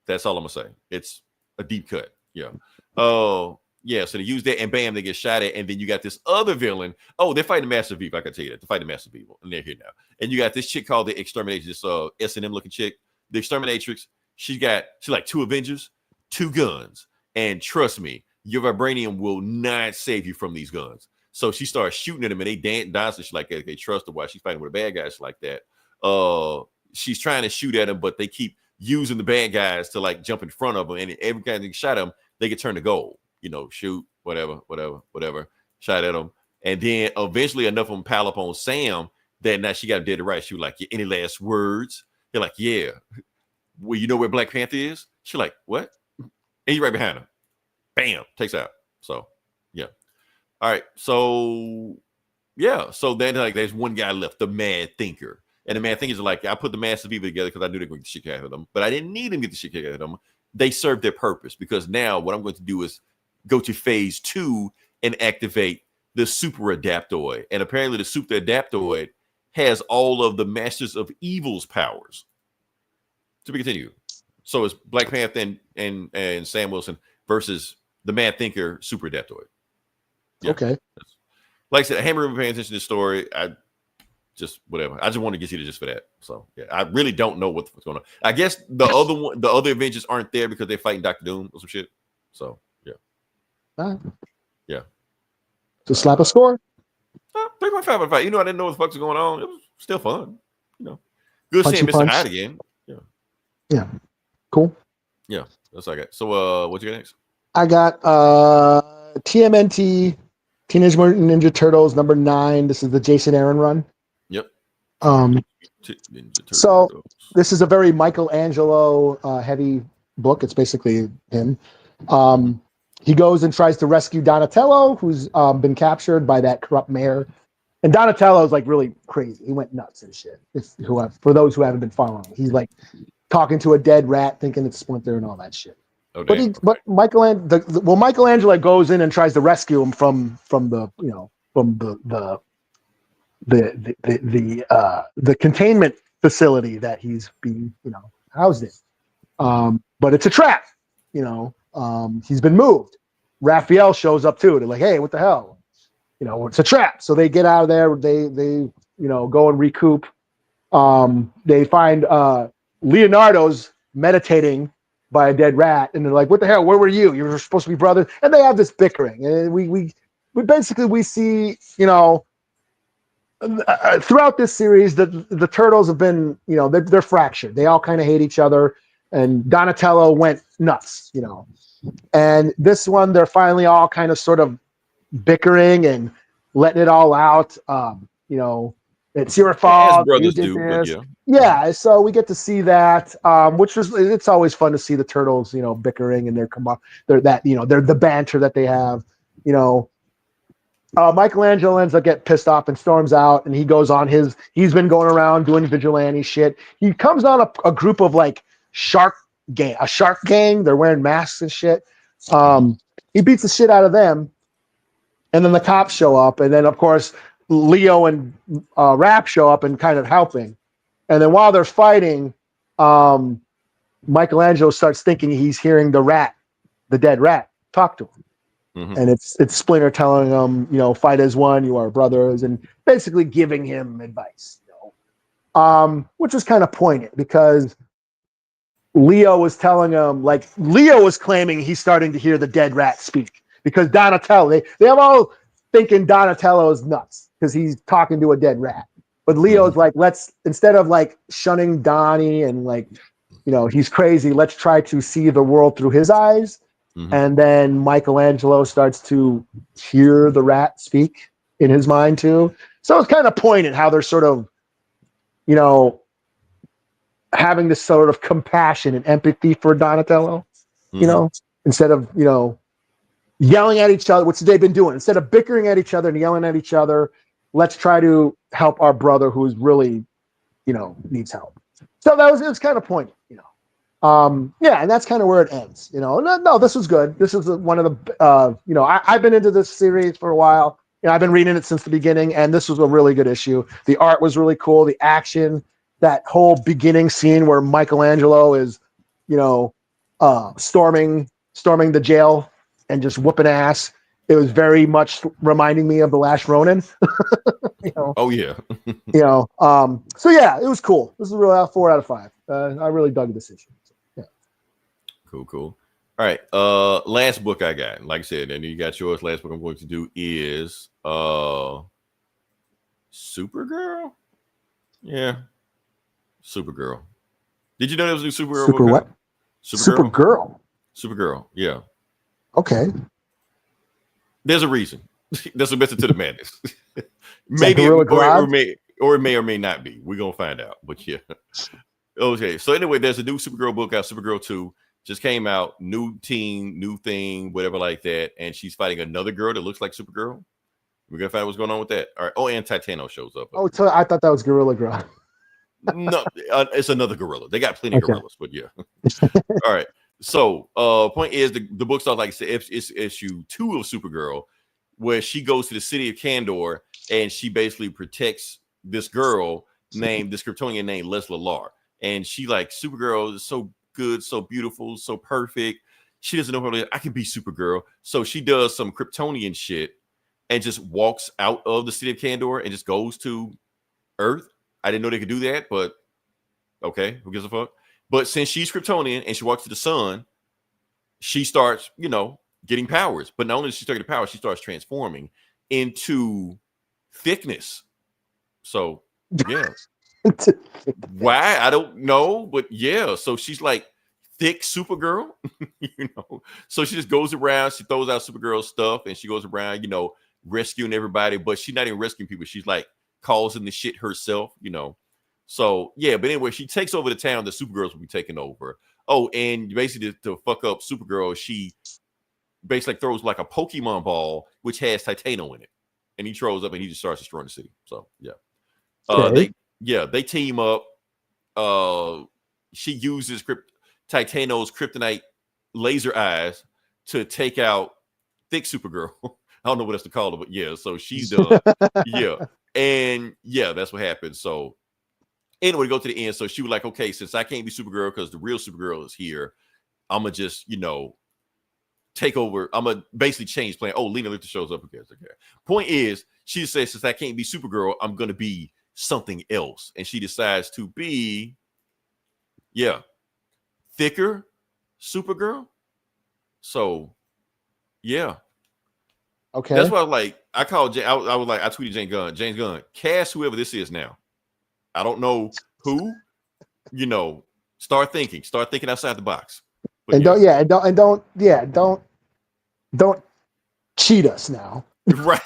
That's all I'm gonna say. It's a deep cut. Yeah. Oh, yeah. So they use that, and bam, they get shot at. And then you got this other villain. They're fighting the Master of Evil. I can tell you that. They're fighting the Master of Evil, and they're here now. And you got this chick called the Exterminatrix, this S&M looking chick. The Exterminatrix. She's like 2 Avengers, 2 guns, and trust me, your vibranium will not save you from these guns. So she starts shooting at them, and they dance and shit like that. They trust her while she's fighting with the bad guys like that. She's trying to shoot at them, but they keep using the bad guys to like jump in front of them, and every time they shot them, they get turned to gold. Shoot, whatever, shot at them, and then eventually enough of them pile up on Sam that now she got dead to right. She was like, any last words? They're like, yeah. Well, you know where Black Panther is? She's like, what? And he's right behind her. Bam, takes out. So, yeah. All right. So, yeah. So then, like, there's one guy left, the Mad Thinker. And the Mad Thinkers are like, I put the Master of Evil together because I knew they were going to get the shit out of them. But I didn't need them to get the shit out of them. They served their purpose because now what I'm going to do is go to phase 2 and activate the Super Adaptoid. And apparently the Super Adaptoid has all of the Masters of Evil's powers. To be continued. So it's Black Panther and Sam Wilson versus the Mad Thinker Super Adaptoid. Yeah. Okay. Like I said, I haven't really been paying attention to this story. I just want to get you to just for that. So yeah, I really don't know what's going on. I guess the other Avengers aren't there because they're fighting Dr. Doom or some shit. So yeah. Yeah. To slap a score? 3.5 out of 5. I didn't know what the fuck was going on. It was still fun. Good seeing Mr. Hyde again. Yeah. Cool. Yeah. That's what I got. So what you got next? I got TMNT, Teenage Mutant Ninja Turtles number 9. This is the Jason Aaron run. Yep. So this is a very Michelangelo heavy book. It's basically him. He goes and tries to rescue Donatello, who's been captured by that corrupt mayor. And Donatello is like really crazy. He went nuts and shit. For those who haven't been following, he's like talking to a dead rat, thinking it's Splinter and all that shit. Oh, but Michelangelo goes in and tries to rescue him from the containment facility that he's being housed in. But it's a trap. He's been moved. Raphael shows up too. They're like, hey, what the hell? It's a trap. So they get out of there. They go and recoup. They find Leonardo's meditating by a dead rat, and they're like, what the hell? Where were you? You were supposed to be brothers. And they have this bickering. And we basically see, throughout this series, the turtles have been, they're fractured. They all kind of hate each other, and Donatello went nuts, And this one, they're finally all kind of sort of bickering and letting it all out. It's your fault. brothers You did do, but this. Yeah, so we get to see that, it's always fun to see the turtles, bickering and they're the banter that they have, Michelangelo ends up getting pissed off and storms out, and he goes on he's been going around doing vigilante shit. He comes on a group of like a shark gang. They're wearing masks and shit. He beats the shit out of them, and then the cops show up, and then of course Leo and Rap show up and kind of helping. And then while they're fighting, Michelangelo starts thinking he's hearing the dead rat, talk to him. Mm-hmm. And it's Splinter telling him, fight as one, you are brothers, and basically giving him advice. Which is kind of poignant because Leo was telling him, Leo was claiming he's starting to hear the dead rat speak because Donatello, they have all thinking Donatello is nuts because he's talking to a dead rat. But Leo's like, instead of shunning Donnie and he's crazy, let's try to see the world through his eyes. Mm-hmm. And then Michelangelo starts to hear the rat speak in his mind too. So it's kind of poignant how they're sort of, having this sort of compassion and empathy for Donatello, instead of, yelling at each other, which they've been doing. Instead of bickering at each other and yelling at each other, let's try to help our brother who's really, needs help. So it was kind of poignant, and that's kind of where it ends. No, this was good. This is one of the, I've been into this series for a while. I've been reading it since the beginning, and this was a really good issue. The art was really cool. The action, that whole beginning scene where Michelangelo is, storming the jail and just whooping ass. It was very much reminding me of The Last Ronin. Oh yeah. So yeah, it was cool. This is a real 4 out of 5. I really dug this issue. So, yeah. Cool. All right. Last book I got. Like I said, and you got yours. Last book I'm going to do is Supergirl. Yeah. Supergirl. Did you know there was a new Supergirl book? What? Supergirl. Yeah. Okay. There's a reason. There's a method to the madness. Maybe or it may or may not be. We're gonna find out. But yeah. Okay. So anyway, there's a new Supergirl book out. Supergirl 2 just came out. New team, new thing, whatever like that. And she's fighting another girl that looks like Supergirl. We're gonna find out what's going on with that. All right. Oh, and Titano shows up. Oh, so I thought that was Gorilla Girl. No, it's another gorilla. They got plenty of gorillas, but yeah. All right. So, point is the book starts, like I said, it's issue 2 of Supergirl, where she goes to the city of Kandor and she basically protects this girl this Kryptonian named Leslie Lar. And she Supergirl is so good, so beautiful, so perfect. She doesn't know her. I can be Supergirl. So she does some Kryptonian shit and just walks out of the city of Kandor and just goes to Earth. I didn't know they could do that, but okay, who gives a fuck? But since she's Kryptonian and she walks to the sun, she starts, getting powers. But not only does she start getting powers, she starts transforming into thickness. So, yeah. Why? I don't know, but yeah. So she's like thick Supergirl, So she just goes around, she throws out Supergirl stuff, and she goes around, rescuing everybody. But she's not even rescuing people. She's causing the shit herself, So yeah, but anyway, she takes over the town that Supergirls will be taking over. Oh, and basically to fuck up Supergirl, she basically throws a Pokemon ball which has Titano in it, and he throws up and he just starts destroying the city. So yeah, they team up. She uses Titano's kryptonite laser eyes to take out thick Supergirl. I don't know what else to call her, but yeah, so she's done. Yeah. And yeah, that's what happened. So anyway, go to the end. So she was like, okay, since I can't be Supergirl because the real Supergirl is here, I'm going to just, take over. I'm going to basically change plan. Oh, Lena Luthor shows up. Who cares? Okay. Point is, she says, since I can't be Supergirl, I'm going to be something else. And she decides to be, thicker Supergirl. So, yeah. Okay. That's why I called I was like, I tweeted James Gunn, cast whoever this is now. I don't know who, start thinking outside the box. But don't cheat us now. Right.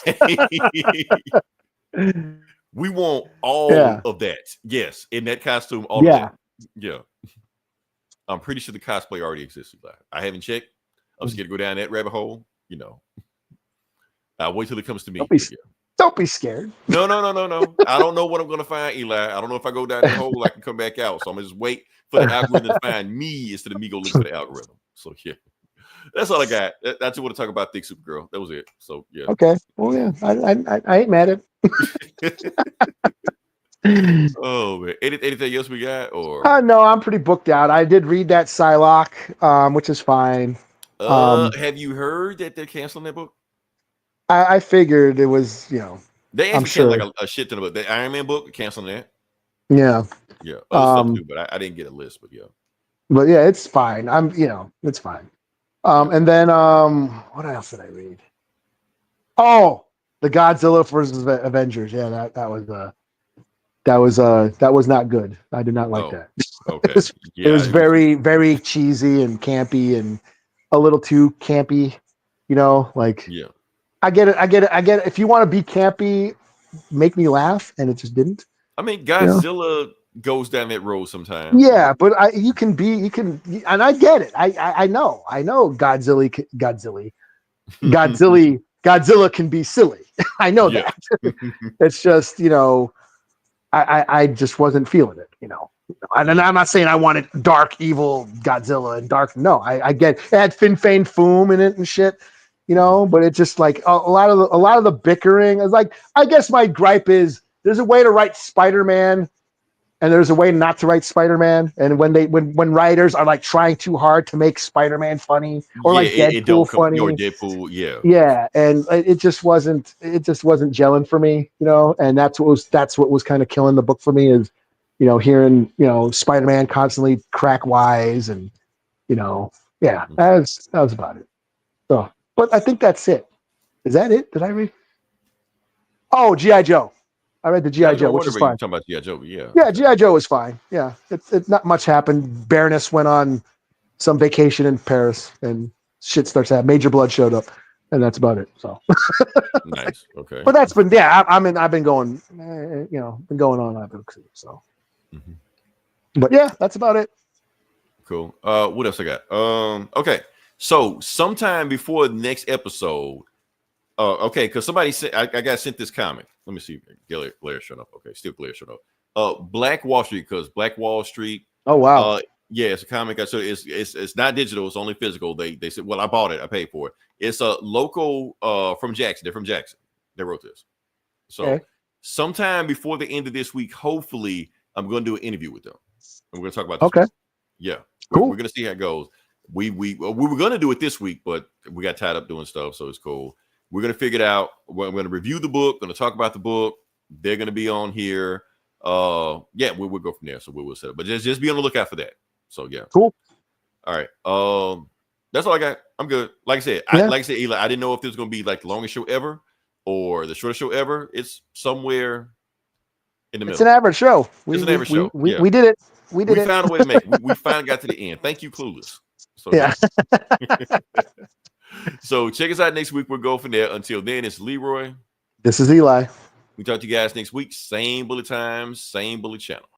We want all of that. Yes. In that costume, all of that. Yeah. I'm pretty sure the cosplay already exists. I haven't checked. I'm scared to go down that rabbit hole. I'll wait till it comes to me. Don't be scared. No. I don't know what I'm going to find, Eli. I don't know if I go down that hole, I can come back out. So I'm going to just wait for the algorithm to find me instead of me go look for the algorithm. So, yeah. That's all I got. I just want to talk about Thick Supergirl. That was it. So, yeah. Okay. Well, yeah. I ain't mad at it. Oh, man. Anything else we got? Or no, I'm pretty booked out. I did read that Psylocke, which is fine. Have you heard that they're canceling that book? I figured it was, they I'm sure like a shit ton of the Iron Man book, canceling that. Yeah. Yeah. Other stuff too, but I didn't get a list, but yeah. But yeah, it's fine. It's fine. And then what else did I read? Oh, the Godzilla versus Avengers. Yeah, that was not good. I did not like that. Okay. It was very, very cheesy and campy and a little too campy, yeah. I get it. If you want to be campy, make me laugh, and it just didn't. I mean, Godzilla goes down that road sometimes. Yeah, but you can, and I get it. I know Godzilla can be silly. I know that. It's just, I just wasn't feeling it, And I'm not saying I wanted dark, evil Godzilla and dark. No, I get it had Fin Fang Foom in it and shit. But it's just like a lot of the bickering is like, I guess my gripe is there's a way to write Spider-Man and there's a way not to write Spider-Man. And when writers are like trying too hard to make Spider-Man funny or like Deadpool funny or Deadpool, yeah. And it just wasn't gelling for me, and that's what was kind of killing the book for me is, hearing, Spider-Man constantly crack wise and, that was about it. So, but I think that's it. Is that it? Did I read? Oh, G.I. Joe. I read the G.I. Joe, which is fine. Talking about G.I. Joe, yeah. Yeah, G.I. Joe was fine. Yeah, it not much happened. Baroness went on some vacation in Paris, and shit starts happening. Major Blood showed up, and that's about it. So nice. Okay. But that's been I've been going, been going on that book. So, but yeah, that's about it. Cool. What else I got? Okay. So sometime before the next episode, okay, because somebody said I got sent this comic. Let me see. Glare showed up. Okay, still Glare showed up. Black Wall Street, because Black Wall Street. Oh wow. Yeah, it's a comic. So it's not digital. It's only physical. They said, well, I bought it. I paid for it. It's a local from Jackson. They're from Jackson. They wrote this. So sometime before the end of this week, hopefully, I'm going to do an interview with them. And we're going to talk about this. Okay. Yeah. Cool. We're going to see how it goes. We were going to do it this week, but we got tied up doing stuff, so it's cool. We're going to figure it out. We're going to review the book, going to talk about the book. They're going to be on here. We'll go from there. So we will set up. But just be on the lookout for that. So yeah. Cool. All right. That's all I got. I'm good. Like I said, Eli, I didn't know if this was going to be like the longest show ever or the shortest show ever. It's somewhere in the middle. It's an average show. It's an average show. We did it. We found a way to make it. We finally got to the end. Thank you, Clueless. So, yeah. So check us out next week. We'll go from there. Until then, it's Leroy. This is Eli. We talk to you guys next week. Same bullet time, same bullet channel.